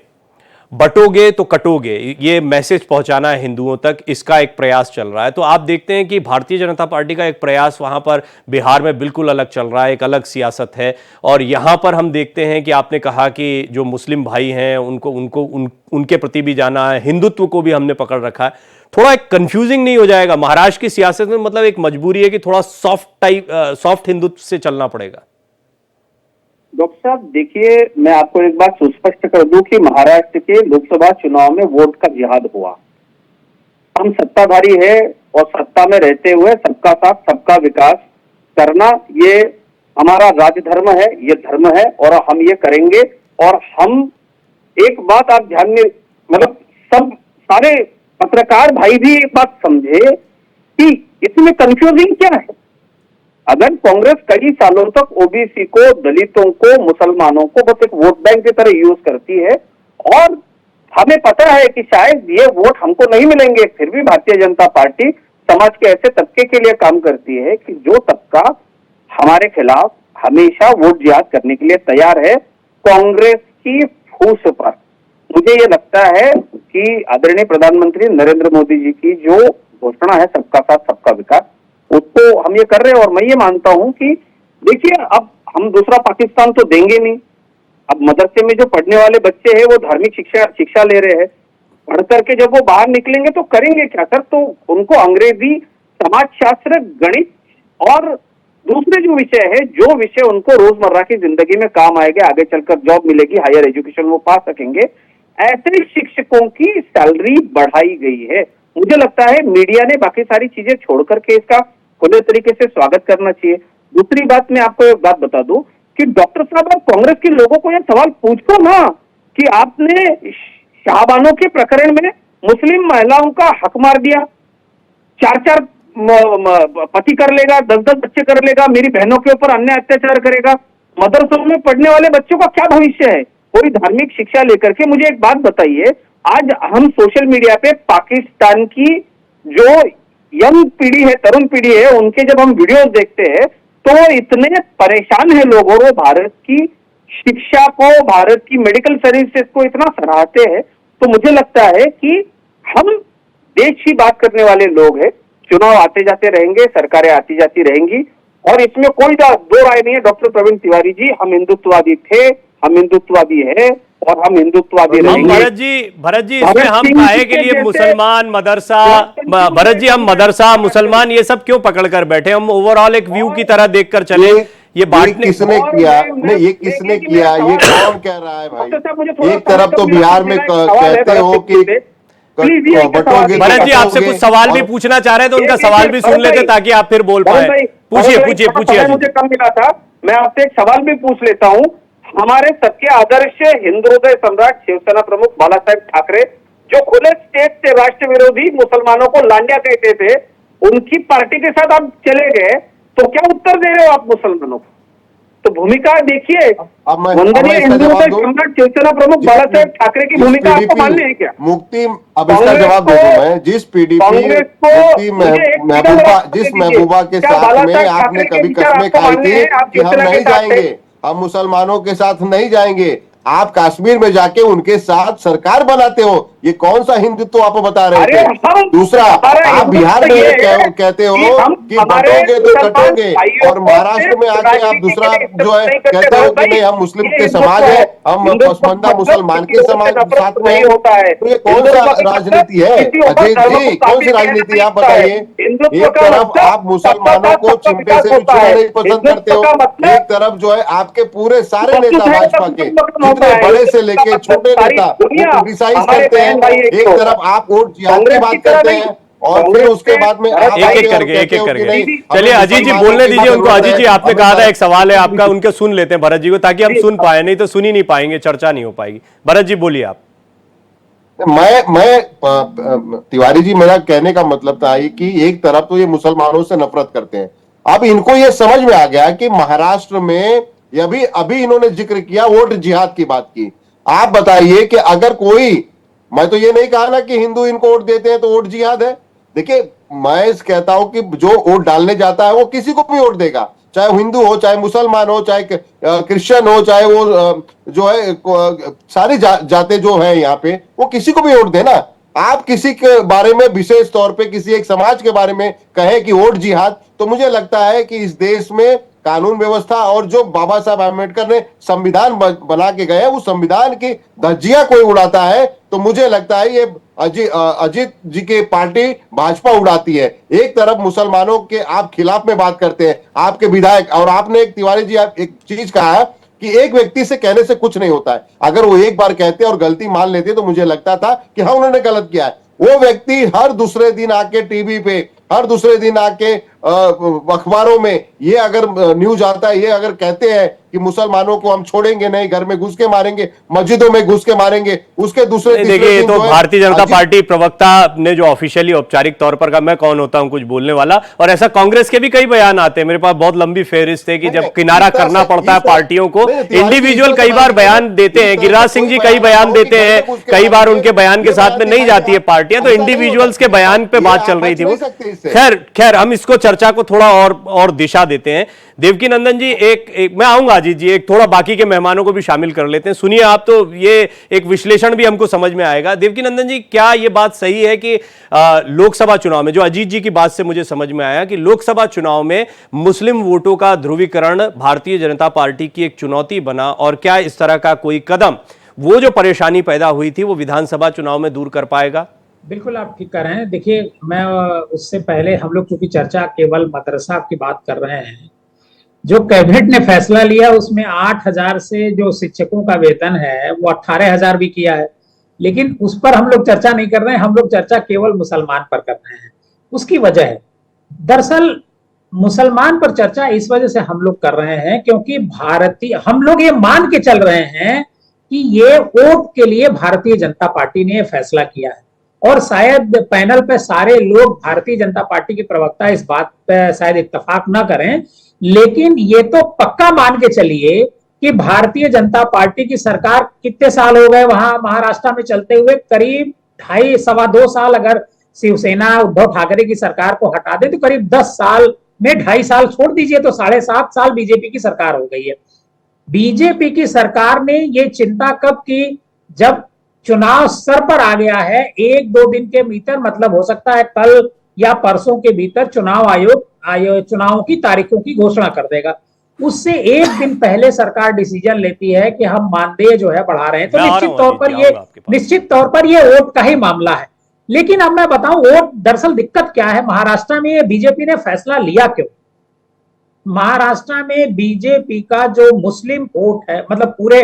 बटोगे तो कटोगे, ये मैसेज पहुंचाना है हिंदुओं तक, इसका एक प्रयास चल रहा है। तो आप देखते हैं कि भारतीय जनता पार्टी का एक प्रयास वहां पर बिहार में बिल्कुल अलग चल रहा है, एक अलग सियासत है। और यहां पर हम देखते हैं कि आपने कहा कि जो मुस्लिम भाई हैं उनके प्रति भी जाना है, हिंदुत्व को भी हमने पकड़ रखा है। थोड़ा एक कंफ्यूजिंग नहीं हो जाएगा महाराष्ट्र की सियासत में? मतलब एक मजबूरी है कि थोड़ा सॉफ्ट हिंदुत्व से चलना पड़ेगा। डॉक्टर साहब देखिए, मैं आपको एक बात सुस्पष्ट कर दूं कि महाराष्ट्र के लोकसभा चुनाव में वोट का जिहाद हुआ। हम सत्ताधारी है और सत्ता में रहते हुए सबका साथ सबका विकास करना ये हमारा राजधर्म है, ये धर्म है और हम ये करेंगे। और हम एक बात आप ध्यान में, मतलब सब सारे पत्रकार भाई भी एक बात समझे कि इसमें कंफ्यूजिंग क्या है। अगर कांग्रेस कई सालों तक ओबीसी को, दलितों को, मुसलमानों को बस एक वोट बैंक की तरह यूज करती है और हमें पता है कि शायद ये वोट हमको नहीं मिलेंगे, फिर भी भारतीय जनता पार्टी समाज के ऐसे तबके के लिए काम करती है कि जो तबका हमारे खिलाफ हमेशा वोट जिहाद करने के लिए तैयार है। कांग्रेस की फूस पर मुझे ये लगता है कि आदरणीय प्रधानमंत्री नरेंद्र मोदी जी की जो घोषणा है सबका साथ सबका विकास, उसको हम ये कर रहे हैं। और मैं ये मानता हूं कि देखिए, अब हम दूसरा पाकिस्तान तो देंगे नहीं। अब मदरसे में जो पढ़ने वाले बच्चे हैं वो धार्मिक शिक्षा ले रहे हैं, पढ़ करके जब वो बाहर निकलेंगे तो करेंगे क्या सर? तो उनको अंग्रेजी, समाजशास्त्र, गणित और दूसरे जो विषय है, जो विषय उनको रोजमर्रा की जिंदगी में काम आएंगे, आगे चलकर जॉब मिलेगी, हायर एजुकेशन वो पा सकेंगे, ऐसे शिक्षकों की सैलरी बढ़ाई गई है। मुझे लगता है मीडिया ने बाकी सारी चीजें छोड़ करके इसका खुले तरीके से स्वागत करना चाहिए। दूसरी बात, मैं आपको एक बात बता दूं कि डॉक्टर साहब, आप कांग्रेस के लोगों को यह सवाल पूछो ना कि आपने शाहबानों के प्रकरण में मुस्लिम महिलाओं का हक मार दिया, 4-4 पति कर लेगा, 10-10 बच्चे कर लेगा, मेरी बहनों के ऊपर अन्य अत्याचार करेगा। मदरसों में पढ़ने वाले बच्चों का क्या भविष्य है? कोई धार्मिक शिक्षा लेकर के मुझे एक बात बताइए, आज हम सोशल मीडिया पे पाकिस्तान की जो यंग पीढ़ी है, तरुण पीढ़ी है, उनके जब हम वीडियोस देखते हैं तो इतने परेशान है लोग और वो भारत की शिक्षा को, भारत की मेडिकल सर्विसेज को इतना सराहते हैं। तो मुझे लगता है कि हम देश की बात करने वाले लोग हैं, चुनाव आते जाते रहेंगे, सरकारें आती जाती रहेंगी और इसमें कोई दो राय नहीं है। डॉक्टर प्रवीण तिवारी जी, हम हिंदुत्ववादी थे, हम हिंदुत्ववादी है और हम हिंदुत्ववादी रहेंगे। भरत जी इसमें हम काहे के लिए मुसलमान, मदरसा, भरत जी हम मदरसा, मुसलमान ये सब क्यों पकड़ कर बैठे? हम ओवरऑल एक व्यू की तरह देखकर चले। ये बांटने किसने किया? नहीं, ये किसने किया? ये कौन कह रहा है भाई? एक तरफ तो बिहार में कहते हो कि भरत जी आपसे कुछ सवाल भी पूछना चाह रहे हैं तो उनका सवाल भी सुन लेते ताकि आप फिर बोल पाए। पूछिए। मुझे कम मिला था, मैं आपसे एक सवाल भी पूछ लेता हूँ। हमारे सबके आदर्श हिंदू हृदय सम्राट शिवसेना प्रमुख बाला साहेब ठाकरे, जो खुले स्टेज से राष्ट्र विरोधी मुसलमानों को लांडिया कहते थे, उनकी पार्टी के साथ आप चले गए, तो क्या उत्तर दे रहे हो आप मुसलमानों को? तो भूमिका देखिए, वंदनीय हिंदू हृदय सम्राट शिवसेना प्रमुख बाला साहेब ठाकरे की भूमिका आपको माननी है क्या? मुक्ति, अब इसका जवाब दे दूं मैं। जिस पीडीपी महबूबा, जिस महबूबा के साथ में आपने कभी कस्में खाई थी कि हम नहीं जाएंगे, हम मुसलमानों के साथ नहीं जाएंगे, आप कश्मीर में जाके उनके साथ सरकार बनाते हो, ये कौन सा हिंदुत्व आप बता रहे थे? दूसरा, आप बिहार में कहते हो कि बटोगे तो कटोगे और महाराष्ट्र में आके आप दूसरा जो है कहते हो कि नहीं हम मुस्लिम के समाज है, हम पसमंदा मुसलमान के समाज साथ में होता है। तो ये कौन सा राजनीति है अजय जी? कौन सी राजनीति आप बताइए? एक तरफ आप मुसलमानों को चिमटे से भी छूना नहीं पसंद करते हो, एक तरफ जो है आपके पूरे सारे नेता भाजपा के जितने बड़े से लेके छोटे नेता वो क्रिटिसाइज करते हैं। एक तरफ आप वोट जिहाद की बात करते हैं और फिर उसके बाद में एक करके चलिए अजीत जी बोलने दीजिए उनको। अजीत जी आपने कहा था एक सवाल है आपका, उनके सुन लेते हैं भरत जी को ताकि हम सुन पाए, नहीं तो सुन ही नहीं पाएंगे, चर्चा नहीं हो पाएगी। भरत जी बोलिए आप। मैं तिवारी जी, मेरा कहने का मतलब था कि एक तरफ तो ये मुसलमानों से नफरत करते हैं, अब इनको ये समझ में आ गया कि महाराष्ट्र में अभी इन्होंने जिक्र किया वोट जिहाद की बात की। आप बताइए कि अगर कोई, मैं तो ये नहीं कहा ना कि हिंदू इनको वोट देते हैं तो वोट जिहाद है। देखिए, मैं कहता हूं कि जो वोट डालने जाता है वो किसी को भी वोट देगा, चाहे हिंदू हो, चाहे मुसलमान हो, चाहे क्रिश्चियन हो, चाहे वो जो है सारी जातें जो है यहाँ पे, वो किसी को भी वोट देना। आप किसी के बारे में विशेष तौर पे किसी एक समाज के बारे में कहे कि वोट जिहाद, तो मुझे लगता है कि इस देश में कानून व्यवस्था और जो बाबा साहब आम्बेडकर ने संविधान बना के गए, उस संविधान की धज्जियां कोई उड़ाता है तो मुझे लगता है ये अजीत जी की पार्टी भाजपा उड़ाती है। एक तरफ मुसलमानों के आप खिलाफ में बात करते हैं, आपके विधायक, और आपने एक तिवारी जी आप एक चीज कहा है कि एक व्यक्ति से कहने से कुछ नहीं होता है। अगर वो एक बार कहते और गलती मान लेते तो मुझे लगता था कि हाँ उन्होंने गलत किया है। वो व्यक्ति हर दूसरे दिन आके टीवी पे, हर दूसरे दिन आके अखबारों में ये अगर न्यूज आता है, ये अगर कहते हैं कि मुसलमानों को हम छोड़ेंगे नहीं, घर में घुस के मारेंगे, मस्जिदों में घुस के मारेंगे, उसके दूसरे देखिए ये तो भारतीय जनता पार्टी प्रवक्ता ने जो ऑफिशियली औपचारिक तौर पर कहा, मैं कौन होता हूं कुछ बोलने वाला, और ऐसा कांग्रेस के भी कई बयान आते हैं। मेरे पास बहुत लंबी फेहरिस्त है कि जब किनारा करना पड़ता है पार्टियों को, इंडिविजुअल कई बार बयान देते हैं, गिरिराज सिंह जी कई बयान देते हैं, कई बार उनके बयान के साथ में नहीं जाती है पार्टियां, तो इंडिविजुअल्स के बयान पे बात चल रही थी वो। खैर हम इसको चर्चा को थोड़ा और दिशा देते हैं। देवकी नंदन जी, एक मैं आऊंगा अजीत जी, एक थोड़ा बाकी के मेहमानों को भी शामिल कर लेते हैं। सुनिए आप, तो ये एक विश्लेषण भी हमको समझ में आएगा। देवकी नंदन जी, क्या ये बात सही है कि लोकसभा चुनाव में, जो अजीत जी की बात से मुझे समझ में आया कि लोकसभा चुनाव में मुस्लिम वोटों का ध्रुवीकरण भारतीय जनता पार्टी की एक चुनौती बना, और क्या इस तरह का कोई कदम वो जो परेशानी पैदा हुई थी वो विधानसभा चुनाव में दूर कर पाएगा? बिल्कुल आप ठीक कर रहे हैं। देखिए, मैं उससे पहले, हम लोग क्योंकि चर्चा केवल मदरसा की बात कर रहे हैं, जो कैबिनेट ने फैसला लिया उसमें 8,000 से जो शिक्षकों का वेतन है वो 18,000 भी किया है, लेकिन उस पर हम लोग चर्चा नहीं कर रहे हैं। हम लोग चर्चा केवल मुसलमान पर कर रहे हैं। उसकी वजह है, दरअसल मुसलमान पर चर्चा इस वजह से हम लोग कर रहे हैं क्योंकि हम लोग ये मान के चल रहे हैं कि ये वोट के लिए भारतीय जनता पार्टी ने फैसला किया है, और शायद पैनल पे सारे लोग भारतीय जनता पार्टी के प्रवक्ता इस बात पे शायद इत्तेफाक ना करें, लेकिन ये तो पक्का मान के चलिए कि भारतीय जनता पार्टी की सरकार कितने साल हो गए वहां महाराष्ट्र में चलते हुए, करीब 2.5-2 साल। अगर शिवसेना उद्धव ठाकरे की सरकार को हटा दे तो करीब 10 साल में 2.5 साल छोड़ दीजिए तो 7.5 साल बीजेपी की सरकार हो गई है। बीजेपी की सरकार ने ये चिंता कब की, जब चुनाव सर पर आ गया है, 1-2 दिन के भीतर, मतलब हो सकता है कल या परसों के भीतर चुनाव आयोग चुनाव की तारीखों की घोषणा कर देगा। उससे एक दिन पहले सरकार डिसीजन लेती है कि हम मानदेय जो है बढ़ा रहे हैं, तो निश्चित तौर पर ये वोट का ही मामला है। लेकिन अब मैं बताऊं वोट, दरअसल दिक्कत क्या है महाराष्ट्र में, बीजेपी ने फैसला लिया क्यों? महाराष्ट्र में बीजेपी का जो मुस्लिम वोट है, मतलब पूरे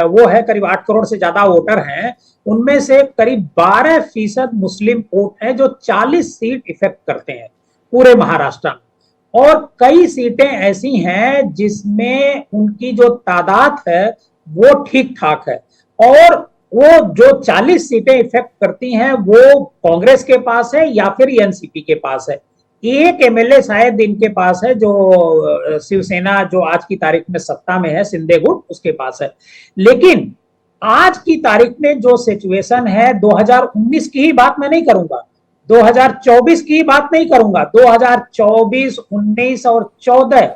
वो है करीब 8 करोड़ से ज्यादा वोटर हैं, उनमें से करीब 12% मुस्लिम वोट है जो 40 सीट इफेक्ट करते हैं पूरे महाराष्ट्र में, और कई सीटें ऐसी हैं जिसमें उनकी जो तादाद है वो ठीक ठाक है, और वो जो 40 सीटें इफेक्ट करती हैं वो कांग्रेस के पास है या फिर एनसीपी के पास है। एक एमएलए शायद इनके पास है जो शिवसेना जो आज की तारीख में सत्ता में है, शिंदे गुट, उसके पास है। लेकिन आज की तारीख में जो सिचुएशन है, 2019 की ही बात मैं नहीं करूंगा, 2024 की बात नहीं करूंगा, 2024, 19 और 14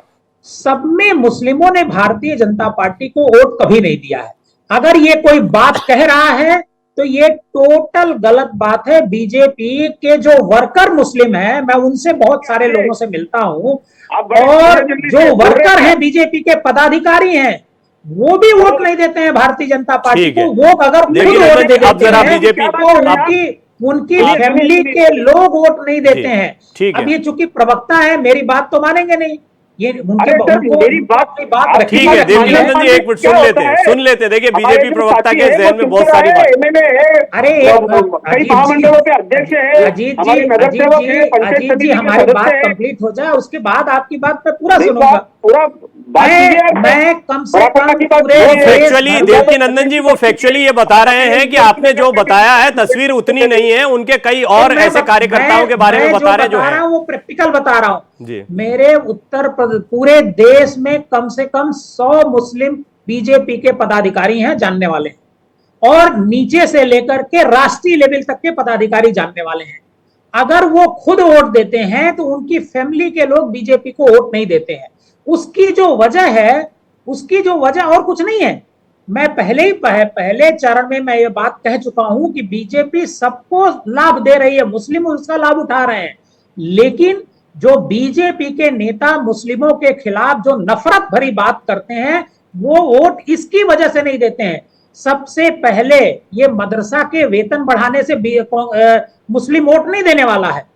सब में मुस्लिमों ने भारतीय जनता पार्टी को वोट कभी नहीं दिया है। अगर ये कोई बात कह रहा है तो ये टोटल गलत बात है। बीजेपी के जो वर्कर मुस्लिम हैं, मैं उनसे बहुत सारे लोगों से मिलता हूं, और जो वर्कर हैं बीजेपी के पदाधिकारी हैं वो भी वोट नहीं देते हैं भारतीय जनता पार्टी को। वो अगर खुद वोट देते हैं तो उनकी फैमिली के लोग वोट नहीं देते हैं। अब ये चूंकि प्रवक्ता है, मेरी बात तो मानेंगे नहीं, ये मेरी बात की बात ठीक है। देवकी नंदन जी एक मिनट सुन लेते। देखिए बीजेपी प्रवक्ता के जहन में बहुत सारी बात। अरे कई महामंडलों के अध्यक्ष हैं अजीत जी, हमारी बात कंप्लीट हो जाए उसके बाद आपकी बात मैं पूरा सुनूंगा। मैं कम से कम फैक्चुअली देवकी नंदन जी वो फैक्चुअली ये बता रहे हैं कि आपने जो बताया है तस्वीर उतनी नहीं है, उनके कई और ऐसे कार्यकर्ताओं के बारे में बता रहे हैं जो है वो प्रैक्टिकल बता रहा हूं जी। मेरे उत्तर प्रदेश, पूरे देश में कम से कम 100 मुस्लिम बीजेपी के पदाधिकारी हैं जानने वाले, और नीचे से लेकर के राष्ट्रीय लेवल तक के पदाधिकारी जानने वाले हैं। अगर वो खुद वोट देते हैं तो उनकी फैमिली के लोग बीजेपी को वोट नहीं देते हैं। उसकी जो वजह और कुछ नहीं है। मैं पहले चरण में मैं ये बात कह चुका हूं कि बीजेपी सबको लाभ दे रही है, मुस्लिम उसका लाभ उठा रहे हैं, लेकिन जो बीजेपी के नेता मुस्लिमों के खिलाफ जो नफरत भरी बात करते हैं वो वोट इसकी वजह से नहीं देते हैं। सबसे पहले ये मदरसा के वेतन बढ़ाने से मुस्लिम वोट नहीं देने वाला है।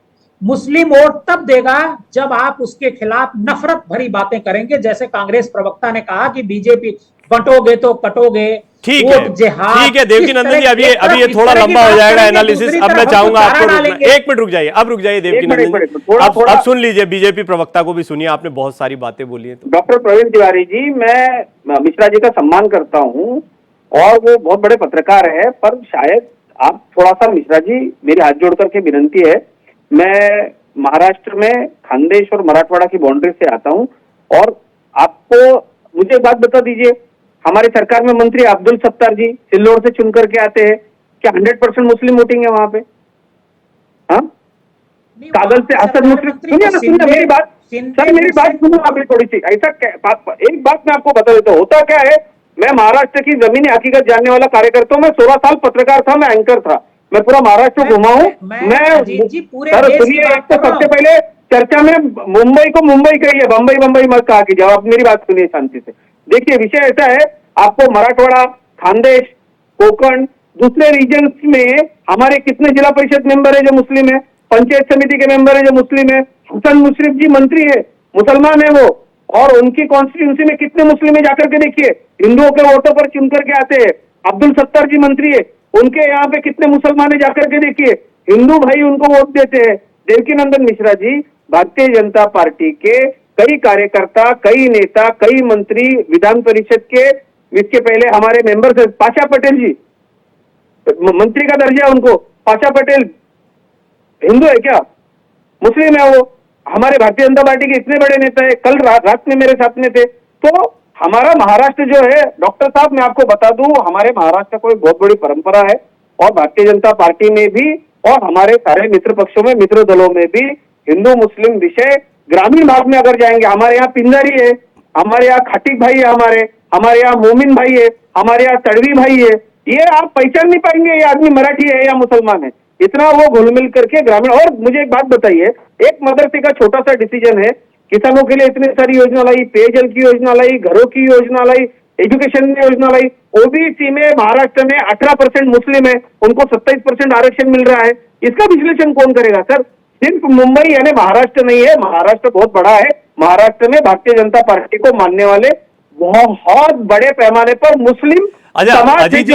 मुस्लिम वोट तब देगा जब आप उसके खिलाफ नफरत भरी बातें करेंगे, जैसे कांग्रेस प्रवक्ता ने कहा कि बीजेपी बंटोगे तो कटोगे। ठीक है देवकीनंदन जी, अभी ये थोड़ा लंबा हो जाएगा एनालिसिस। अब मैं चाहूंगा आपको एक मिनट रुक जाइए, अब रुक जाइए देवकीनंदन जी, अब सुन लीजिए, बीजेपी प्रवक्ता को भी सुनिए, आपने बहुत सारी बातें बोली है। तो डॉक्टर प्रवीण तिवारी जी, मैं मिश्रा जी का सम्मान करता हूं और वो बहुत बड़े पत्रकार है, पर शायद आप थोड़ा सा, मिश्रा जी मेरी हाथ जोड़ करके विनंती है, मैं महाराष्ट्र में खानदेश और मराठवाड़ा की बाउंड्री से आता हूं और आपको मुझे एक बात बता दीजिए, हमारी सरकार में मंत्री अब्दुल सत्तार जी सिल्लोड से चुन करके आते हैं, क्या 100% मुस्लिम वोटिंग है वहां पे? हाँ, कागज से असद मुस्लिम। सुनिए मेरी बात सर, मेरी बात सुनो आप थोड़ी सी। ऐसा एक बात मैं आपको बता देता हूँ, होता क्या है, मैं महाराष्ट्र की जमीनी हकीकत जानने वाला कार्यकर्ता हूँ। मैं 16 साल पत्रकार था, मैं एंकर था, मैं पूरा महाराष्ट्र घुमा हूँ। मैं सर सुनिए, एक तो सबसे पहले चर्चा में मुंबई को मुंबई कहिए, बंबई मत कहा कीजिए। आप मेरी बात सुनिए शांति से। देखिए विषय ऐसा है, आपको मराठवाड़ा, खानदेश, कोकण, दूसरे रीजन में हमारे कितने जिला परिषद मेंबर है जो मुस्लिम है, पंचायत समिति के मेंबर है जो मुस्लिम है। हसन मुशरिफ जी मंत्री है, मुसलमान है वो, और उनकी कॉन्स्टिट्यूंसी में कितने मुस्लिम है जाकर के देखिए, हिंदुओं के वोटों पर चुन करके आते हैं। अब्दुल सत्तार जी मंत्री है, उनके यहाँ पे कितने मुसलमान है जाकर के देखिए, हिंदू भाई उनको वोट देते हैं। देवकीनंदन मिश्रा जी, भारतीय जनता पार्टी के कई कार्यकर्ता, कई नेता, कई मंत्री, विधान परिषद के, इसके पहले हमारे मेंबर, पाशा पटेल जी, मंत्री का दर्जा उनको, पाशा पटेल हिंदू है क्या, मुस्लिम है वो? हमारे भारतीय जनता पार्टी के इतने बड़े नेता है, कल रात में मेरे साथ में थे। तो हमारा महाराष्ट्र जो है, डॉक्टर साहब मैं आपको बता दूं, हमारे महाराष्ट्र को एक बहुत बड़ी परंपरा है, और भारतीय जनता पार्टी में भी और हमारे सारे मित्र पक्षों में, मित्र दलों में भी हिंदू मुस्लिम विषय, ग्रामीण भाग में अगर जाएंगे, हमारे यहाँ पिंजारी है, हमारे यहाँ खटीक भाई है, हमारे यहाँ मोमिन भाई है, हमारे यहाँ तड़वी भाई है, ये आप पहचान नहीं पाएंगे ये आदमी मराठी है या मुसलमान है, इतना वो घुल मिल करके ग्रामीण। और मुझे एक बात बताइए, एक मदरसे का छोटा सा डिसीजन है, किसानों के लिए इतनी सारी योजना लाई, पेयजल की योजना लाई, घरों की योजना लाई, एजुकेशन में योजना लाई। ओबीसी में महाराष्ट्र में 18% मुस्लिम है, उनको 27% आरक्षण मिल रहा है। इसका विश्लेषण कौन करेगा सर? सिर्फ मुंबई यानी महाराष्ट्र नहीं है, महाराष्ट्र बहुत बड़ा है। महाराष्ट्र में भारतीय जनता पार्टी को मानने वाले बहुत बड़े पैमाने पर मुस्लिम अजीत जी,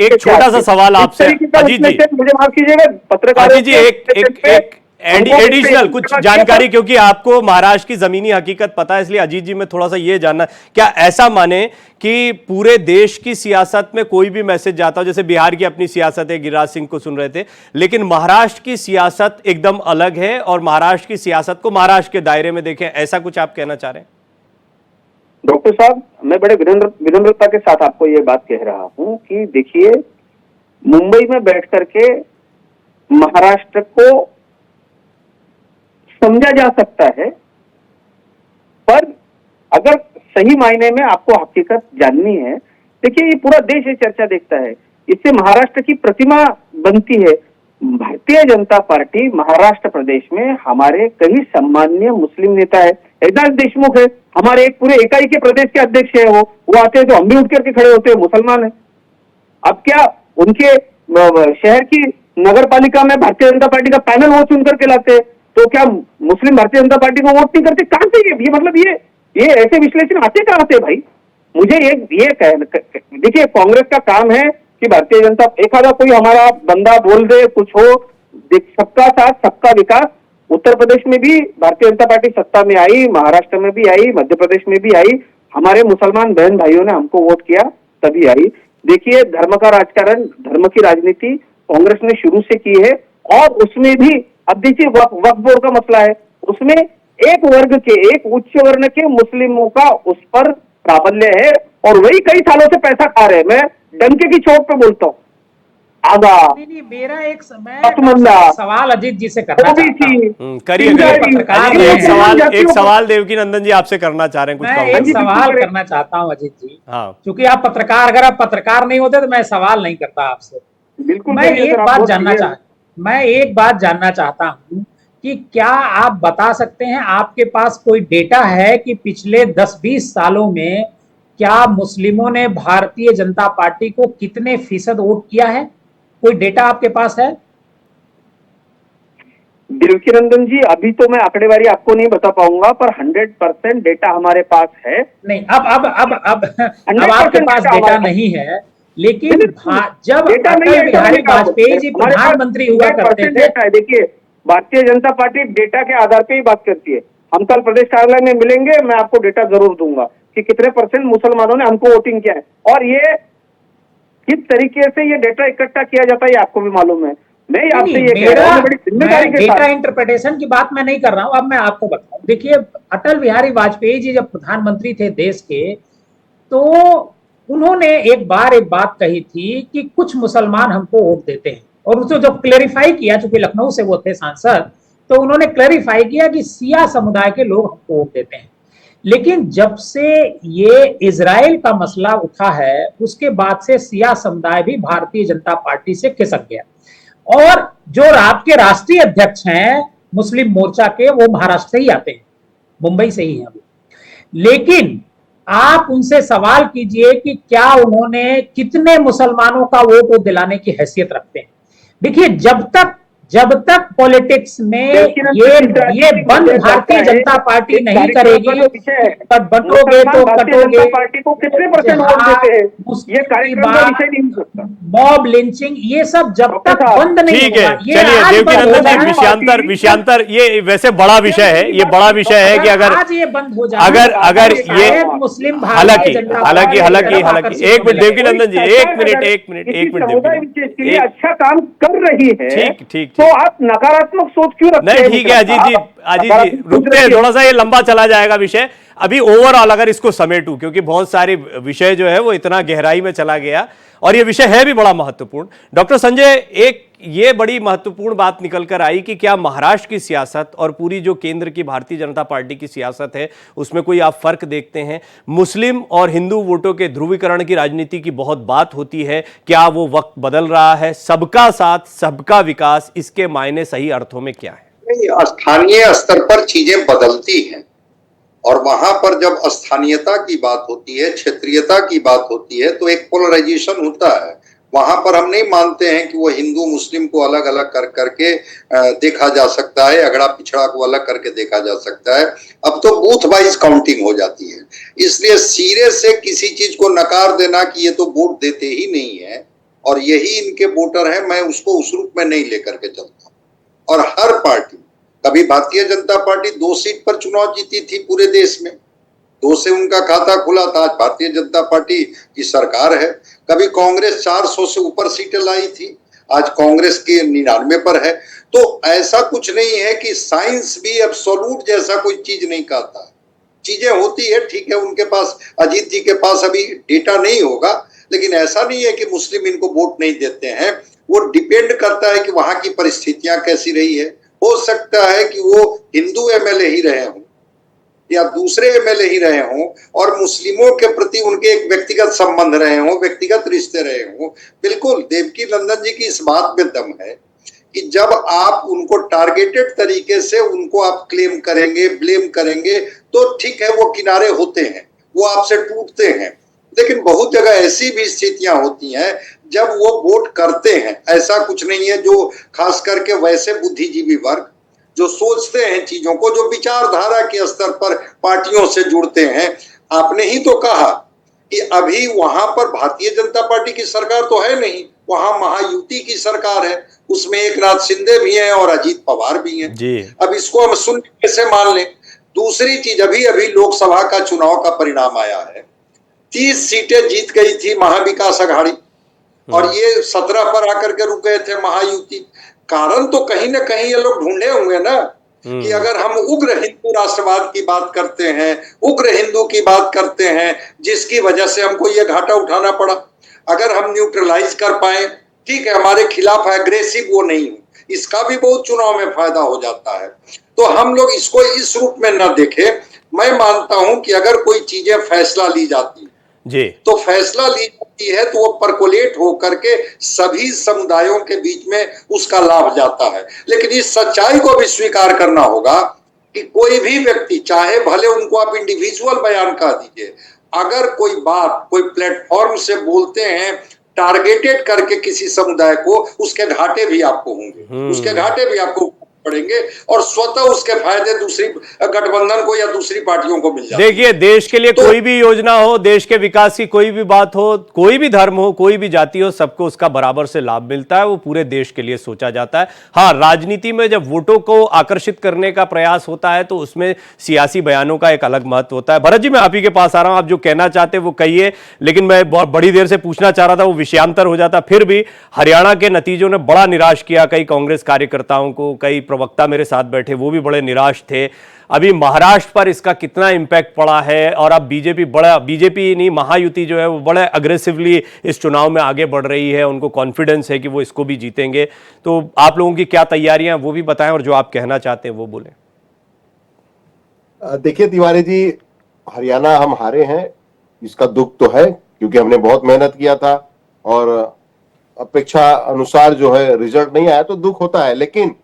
एक छोटा सा सवाल आपसे, अजीत जी मुझे माफ कीजिएगा, पत्रकार अजीत जी एक एडिशनल कुछ जानकारी, क्योंकि आपको महाराष्ट्र की जमीनी हकीकत पता है, इसलिए अजीत जी में थोड़ा सा ये जानना, क्या ऐसा माने कि पूरे देश की सियासत में कोई भी मैसेज जाता हो, जैसे बिहार की अपनी सियासत है, गिरिराज सिंह को सुन रहे थे, लेकिन महाराष्ट्र की सियासत एकदम अलग है, और महाराष्ट्र की सियासत को महाराष्ट्र के दायरे में देखें, ऐसा कुछ आप कहना चाह रहे हैं? डॉक्टर साहब, मैं बड़े विनम्रता के साथ आपको ये बात कह रहा हूं कि देखिए, मुंबई में बैठ करके महाराष्ट्र को समझा जा सकता है, पर अगर सही मायने में आपको हकीकत जाननी है, देखिए ये पूरा देश ये चर्चा देखता है, इससे महाराष्ट्र की प्रतिमा बनती है। भारतीय जनता पार्टी महाराष्ट्र प्रदेश में हमारे कई सम्माननीय मुस्लिम नेता है, एकनाथ देशमुख है, हमारे एक पूरे इकाई के प्रदेश के अध्यक्ष है, वो आते हैं तो हम भी उठ करके खड़े होते हैं, मुसलमान है। अब क्या उनके शहर की नगर पालिका में भारतीय जनता पार्टी का पैनल वो चुन करके लाते हैं, तो क्या मुस्लिम भारतीय जनता पार्टी को वोट नहीं करते? कहां से ये मतलब ये ऐसे विश्लेषण आते कहां से भाई? मुझे ये देखिए, कांग्रेस का काम है कि भारतीय जनता, एक आधा कोई हमारा बंदा बोल दे कुछ हो, सबका साथ सबका विकास। उत्तर प्रदेश में भी भारतीय जनता पार्टी सत्ता में आई, महाराष्ट्र में भी आई, मध्य प्रदेश में भी आई, हमारे मुसलमान बहन भाइयों ने हमको वोट किया तभी आई। देखिए, धर्म का राजकारण, धर्म की राजनीति कांग्रेस ने शुरू से की है, और उसमें भी अब देखिए वक्फ बोर्ड का मसला है, उसमें एक वर्ग के, एक उच्च वर्ण के मुस्लिमों का उस पर प्राबल्य है, और वही कई सालों से पैसा खा रहे हैं। मैं डंके की चोट पे बोलता हूँ, आगा, नहीं, मेरा एक मैं पसमंदा, सवाल अजीत जी से करना चाहता ओबीसी, हूँ। करिए सिंधिया करिए पत्रकार अजीत जी, रहे एक हैं। सवाल जातियों को- देवकी नंदन जी आपसे करना चाह रहे हैं, कुछ मैं काउंटर एक जी, बिल्कुल सवाल करें। करना चाहता हूँ अजीत जी, हाँ क्योंकि आप पत्रकार, अगर आप पत्रकार नहीं होते तो मैं सवाल नहीं करता आपसे। बिल्कुल मैं करिए एक सर, आप बात बहुत जानना सीनियर चाह मैं एक बात जानना चाहता हूं कि क्या आप बता सकते हैं, आपके पास कोई डेटा है कि पिछले 10-20 सालों में क्या मुस्लिमों ने भारतीय जनता पार्टी को कितने फीसद वोट किया है? कोई डेटा आपके पास है? देवकीनंदन जी, अभी तो मैं आंकड़ेवारी आपको नहीं बता पाऊंगा, पर 100% डेटा हमारे पास है। नहीं, अब 100% आपके पास डेटा डेटा हमारे पास नहीं है, लेकिन बिल्कुल, जब डेटा नहीं अटल है ऐसा बिहारी नहीं कहा। वाजपेयी जी हमारे पास प्रधानमंत्री हुआ करते 100% थे, डेटा है। देखिए, भारतीय जनता पार्टी डेटा के आधार पे ही बात करती है। हम कल प्रदेश कार्यालय में मिलेंगे, मैं आपको डेटा जरूर दूंगा कि कितने % मुसलमानों ने हमको वोटिंग किया है, और ये किस तरीके से ये डेटा इकट्ठा किया जाता है ये आपको भी मालूम है। मैं आपसे ये कह रहा हूँ, मैं बड़ी जिम्मेदारी मैं के डेटा साथ। इंटरप्रिटेशन की बात मैं नहीं कर रहा हूं। अब मैं आपको बताऊं, देखिए, अटल बिहारी वाजपेयी जी जब प्रधानमंत्री थे देश के, तो उन्होंने एक बात कही थी कि कुछ मुसलमान हमको वोट देते हैं, और उसको जब क्लेरिफाई किया, चूंकि लखनऊ से वो थे सांसद, तो उन्होंने क्लेरिफाई किया कि सिया समुदाय के लोग हमको वोट देते हैं। लेकिन जब से ये इजराइल का मसला उठा है, उसके बाद से सिया समुदाय भी भारतीय जनता पार्टी से खिसक गया, और जो आपके राष्ट्रीय अध्यक्ष हैं मुस्लिम मोर्चा के, वो महाराष्ट्र से ही आते हैं, मुंबई से ही हैं वो। लेकिन आप उनसे सवाल कीजिए कि क्या उन्होंने कितने मुसलमानों का वोट दिलाने की हैसियत रखते हैं। देखिए, जब तक पॉलिटिक्स में ये बंद भारतीय जनता पार्टी नहीं करेगी, बंटोगे तो कटोगे, पार्टी को कितने % वोट जिहाद, देते हैं, ये मुस्लिम की कार्यक्रम का बात, विषय नहीं हो सकता। मॉब लिंचिंग, ये सब जब डॉक्टर तक साहब, बंद नहीं ठीक होगा, है, ये चलिए आज देवकी बंद नंदन हो जी, जाए, विषयांतर ये वैसे बड़ा विषय है, ये बड़ा विषय है कि अगर आज ये बंद हो जाए, अगर तो ये शायद मुस्लिम हालांकि भारतीय जनता हालांकि पार्टी की हालांकि तरफ हालांकि आकर्षित एक होने मिनट देवकी लगेगा। नंदन जी, एक मिनट समुदाय विशेष के लिए देवकी अच्छा काम कर रही है, ठीक। तो आप नकारात्मक सोच क्यों रखते हैं? नहीं, ठीक है अजीत जी रुकते हैं, थोड़ा सा ये लंबा चला जाएगा विषय। अभी ओवरऑल अगर इसको समेटूं, क्योंकि बहुत सारे विषय जो है वो इतना गहराई में चला गया, और ये विषय है भी बड़ा महत्वपूर्ण। डॉक्टर संजय, एक ये बड़ी महत्वपूर्ण बात निकल कर आई कि क्या महाराष्ट्र की सियासत और पूरी जो केंद्र की भारतीय जनता पार्टी की सियासत है, उसमें कोई आप फर्क देखते हैं? मुस्लिम और हिंदू वोटों के ध्रुवीकरण की राजनीति की बहुत बात होती है, क्या वो वक्त बदल रहा है? सबका साथ सबका विकास, इसके मायने सही अर्थों में क्या है? स्थानीय स्तर पर चीजें बदलती हैं, और वहां पर जब स्थानीयता की बात होती है, क्षेत्रीयता की बात होती है, तो एक पोलराइजेशन होता है। वहां पर हम नहीं मानते हैं कि वो हिंदू मुस्लिम को अलग अलग कर करके देखा जा सकता है, अगड़ा पिछड़ा को अलग करके देखा जा सकता है। अब तो बूथ वाइज काउंटिंग हो जाती है, इसलिए सिरे से किसी चीज को नकार देना कि ये तो वोट देते ही नहीं है और यही इनके वोटर हैं, मैं उसको उस रूप में नहीं लेकर के चलता। और हर पार्टी, कभी भारतीय जनता पार्टी 2 सीट पर चुनाव जीती थी पूरे देश में, 2 से उनका खाता खुला था, आज भारतीय जनता पार्टी की सरकार है। कभी कांग्रेस 400 से ऊपर सीटें लाई थी, आज कांग्रेस की 99 पर है। तो ऐसा कुछ नहीं है कि साइंस भी एब्सोल्यूट जैसा कोई चीज नहीं कहता, चीजें होती है, ठीक है। उनके पास, अजीत जी के पास अभी डेटा नहीं होगा, लेकिन ऐसा नहीं है कि मुस्लिम इनको वोट नहीं देते हैं। वो डिपेंड करता है कि वहां की परिस्थितियां कैसी रही है। हो सकता है कि वो हिंदू एमएलए ही रहे हों या दूसरे एमएलए ही रहे हों, और मुस्लिमों के प्रति उनके एक व्यक्तिगत संबंध रहे हों, व्यक्तिगत रिश्ते रहे हों। बिल्कुल देवकी नंदन जी की इस बात में दम है कि जब आप उनको टारगेटेड तरीके से उनको आप क्लेम करेंगे, ब्लेम करेंगे, तो ठीक है, वो किनारे होते हैं, वो आपसे टूटते हैं। लेकिन बहुत जगह ऐसी भी स्थितियां होती हैं जब वो वोट करते हैं। ऐसा कुछ नहीं है, जो खास करके वैसे बुद्धिजीवी वर्ग जो सोचते हैं चीजों को, जो विचारधारा के स्तर पर पार्टियों से जुड़ते हैं। आपने ही तो कहा कि अभी वहां पर भारतीय जनता पार्टी की सरकार तो है नहीं, वहां महायुति की सरकार है, उसमें एकनाथ शिंदे भी हैं और अजीत पवार भी हैं जी। अब इसको हम सुन कैसे मान लें? दूसरी चीज, अभी अभी लोकसभा का चुनाव का परिणाम आया है, 30 सीटें जीत गई थी महाविकास आघाड़ी, और ये 17 पर आकर के रुक गए थे महायुति। कारण तो कहीं ना कहीं ये लोग ढूंढे होंगे ना कि अगर हम उग्र हिंदू राष्ट्रवाद की बात करते हैं, उग्र हिंदू की बात करते हैं, जिसकी वजह से हमको ये घाटा उठाना पड़ा, अगर हम न्यूट्रलाइज कर पाए ठीक है, हमारे खिलाफ एग्रेसिव वो नहीं हूं, इसका भी बहुत चुनाव में फायदा हो जाता है। तो हम लोग इसको इस रूप में न देखें। मैं मानता हूं कि अगर कोई चीजें फैसला ली जाती है जी, तो फैसला ली जाती है तो वो परकोलेट होकर के सभी समुदायों के बीच में उसका लाभ जाता है। लेकिन इस सच्चाई को भी स्वीकार करना होगा कि कोई भी व्यक्ति, चाहे भले उनको आप इंडिविजुअल बयान कह दीजिए, अगर कोई बात कोई प्लेटफॉर्म से बोलते हैं टारगेटेड करके किसी समुदाय को, उसके घाटे भी आपको होंगे, उसके घाटे भी आपको पड़ेंगे और स्वतः उसके फायदे दूसरी गठबंधन को या दूसरी पार्टियों को मिल जाते हैं। देखिए, देश के लिए कोई भी योजना हो, देश के विकास की कोई भी बात हो, कोई भी धर्म हो, कोई भी जाति हो, सबको उसका बराबर से लाभ मिलता है। वो पूरे देश के लिए सोचा जाता है। हाँ, राजनीति में जब वोटों को आकर्षित करने का प्रयास होता है तो उसमें सियासी बयानों का एक अलग महत्व होता है। भरत जी, मैं आप ही के पास आ रहा हूं, आप जो कहना चाहते हैं वो कहिए, लेकिन मैं बहुत बड़ी देर से पूछना चाह रहा था, वो विषयांतर हो जाता। फिर भी हरियाणा के नतीजों ने बड़ा निराश किया कई कांग्रेस कार्यकर्ताओं को, कई प्रवक्ता मेरे साथ बैठे वो भी बड़े निराश थे। अभी महाराष्ट्र पर इसका कितना इंपैक्ट पड़ा है, और अब बीजेपी नहीं, महायुति जो है वो बड़े अग्रेसिवली इस चुनाव में आगे बढ़ रही है, उनको कॉन्फिडेंस है कि वो इसको भी जीतेंगे। तो आप लोगों की क्या तैयारियां वो भी बताएं, और जो आप कहना चाहते हैं वो बोलें। देखिए तिवारी जी, हरियाणा हम हारे हैं, इसका दुख तो है, क्योंकि हमने बहुत मेहनत किया था और अपेक्षा अनुसार जो है रिजल्ट नहीं आया तो दुख होता है। लेकिन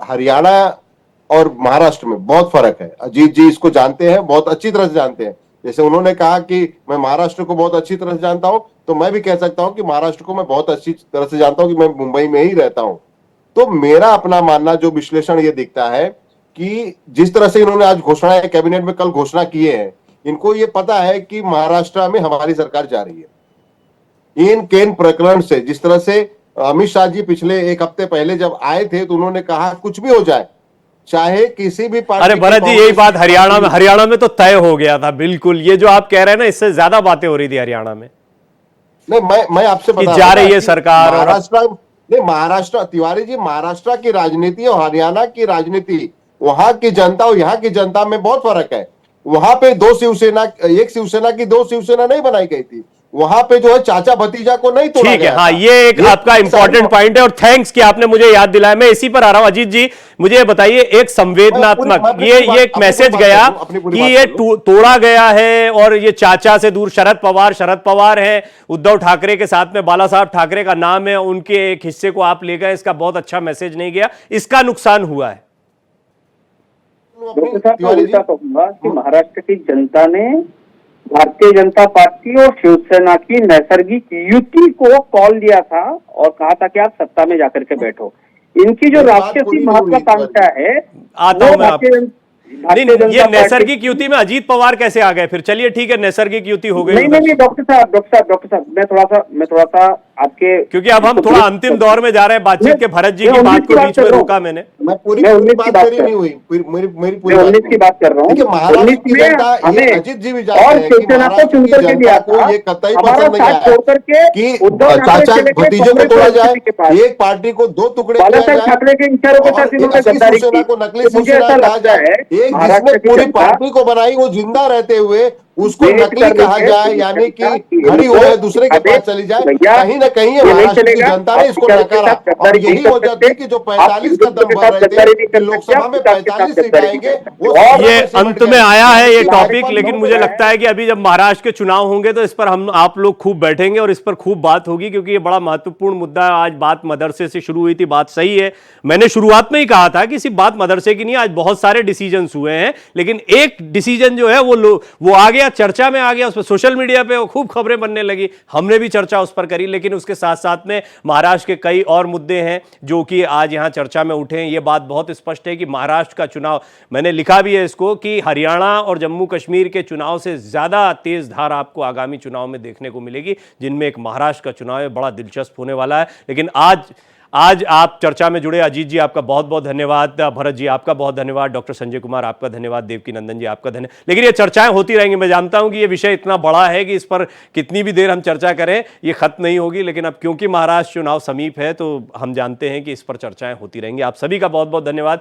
हरियाणा और महाराष्ट्र में बहुत फर्क है। अजीत जी इसको जानते हैं, बहुत अच्छी तरह से जानते हैं। जैसे उन्होंने कहा कि मैं महाराष्ट्र को बहुत अच्छी तरह से जानता हूं, तो मैं भी कह सकता हूं कि महाराष्ट्र को मैं बहुत अच्छी तरह से जानता हूं, कि मैं मुंबई में ही रहता हूं। तो मेरा अपना मानना, जो विश्लेषण ये दिखता है कि जिस तरह से इन्होंने आज घोषणाएं कैबिनेट में कल घोषणा किए हैं, इनको ये पता है कि महाराष्ट्र में हमारी सरकार जा रही है। इन केन प्रकरण से, जिस तरह से अमित शाह जी पिछले एक हफ्ते पहले जब आए थे तो उन्होंने कहा कुछ भी हो जाए, चाहे किसी भी पार्टी। अरे भरत जी, यही बात हरियाणा में तो तय हो गया था बिल्कुल। ये जो आप कह रहे हैं ना, इससे ज्यादा बातें हो रही थी हरियाणा में। नहीं, मैं आपसे बता जा रही है सरकार, महाराष्ट्र तिवारी जी, महाराष्ट्र की राजनीति और हरियाणा की राजनीति, वहां की जनता और यहाँ की जनता में बहुत फर्क है। वहां पे एक शिवसेना की दो शिवसेना नहीं बनाई गई थी, वहां पे जो है चाचा भतीजा को नहीं तोड़ा ठीक है। गया हाँ, था। ये एक आपका इंपॉर्टेंट पॉइंट है, और थैंक्स कि आपने मुझे याद दिलाया। मैं इसी पर आ रहा हूं। अजीत जी, मुझे ये बताइए, एक संवेदनात्मक ये एक मैसेज गया कि ये तोड़ा गया है, और ये चाचा से दूर शरद पवार है, उद्धव ठाकरे के साथ में बाला साहब ठाकरे का नाम है, उनके एक हिस्से को आप ले गए, इसका बहुत अच्छा मैसेज नहीं गया, इसका नुकसान हुआ है। डॉक्टर साहब, मैं उल्टा कहूंगा कि महाराष्ट्र की जनता ने भारतीय जनता पार्टी और शिवसेना की नैसर्गिक युति को कॉल दिया था और कहा था कि आप सत्ता में जाकर के बैठो। इनकी जो राष्ट्रीय महत्वाकांक्षा है, आता हूं मैं आप। नहीं, ये नैसर्गिक युति में अजीत पवार कैसे आ गए फिर? चलिए ठीक है, नैसर्गिक युति हो गई। नहीं, डॉक्टर साहब, मैं थोड़ा सा आपके, क्योंकि अब हम थोड़ा अंतिम दौर में जा रहे हैं बातचीत के। भरत जी की बात को बीच में रोका मैंने। मैं पूरी बात करी नहीं हुई, मेरी पूरी 19 की बात कर रहा हूँ। महाराष्ट्र की जनता, ये अजीत जी भी जानते हैं कि महाराष्ट्र की जनता को ये कतई पसंद नहीं आया कि चाचा भतीजे को तोड़ा जाए, एक पार्टी को दो टुकड़े किया जाए, ठाकरे के इशारों के साथ इन्होंने गद्दारी की। को नकली शिवसेना कहा जाए, एक जिसने पूरी पार्टी को बनाई वो जिंदा रहते हुए उसको नकली कहा जाए, यानी कि खड़ी हो जाए, दूसरे के पास चली जाए। कहीं ना कहीं महाराष्ट्र की जनता ने इसको नकारा, और यही वजह थी कि जो 45 कदम बढ़ रहे थे, लोकसभा में 45 सीट आएंगे, ये अंत में आया है ये टॉपिक। लेकिन मुझे लगता है कि अभी जब महाराष्ट्र के चुनाव होंगे तो इस पर हम आप लोग खूब बैठेंगे और इस पर खूब बात होगी, क्योंकि ये बड़ा महत्वपूर्ण मुद्दा है। आज बात मदरसे से शुरू हुई थी, बात सही है। मैंने शुरुआत में ही कहा था कि सिर्फ बात मदरसे की नहीं, आज बहुत सारे डिसीजन हुए हैं, लेकिन एक डिसीजन जो है वो आ गया, चर्चा में आ गया, उस पर सोशल मीडिया पे खूब खबरें बनने लगी, हमने भी चर्चा उस पर करी। लेकिन उसके साथ साथ में महाराष्ट्र के कई और मुद्दे हैं जो कि आज यहां चर्चा में उठे हैं। ये बात बहुत स्पष्ट है कि महाराष्ट्र का चुनाव, मैंने लिखा भी है इसको, कि हरियाणा और जम्मू कश्मीर के चुनाव से ज्यादा तेज धार आपको आगामी चुनाव में देखने को मिलेगी, जिनमें एक महाराष्ट्र का चुनाव है, बड़ा दिलचस्प होने वाला है। लेकिन आज आप चर्चा में जुड़े। अजीत जी आपका बहुत बहुत धन्यवाद, भरत जी आपका बहुत धन्यवाद, डॉक्टर संजय कुमार आपका धन्यवाद, देवकी नंदन जी आपका धन्यवाद। लेकिन ये चर्चाएं होती रहेंगी। मैं जानता हूं कि ये विषय इतना बड़ा है कि इस पर कितनी भी देर हम चर्चा करें ये खत्म नहीं होगी। लेकिन अब क्योंकि महाराष्ट्र चुनाव समीप है तो हम जानते हैं कि इस पर चर्चाएं होती रहेंगी। आप सभी का बहुत बहुत धन्यवाद।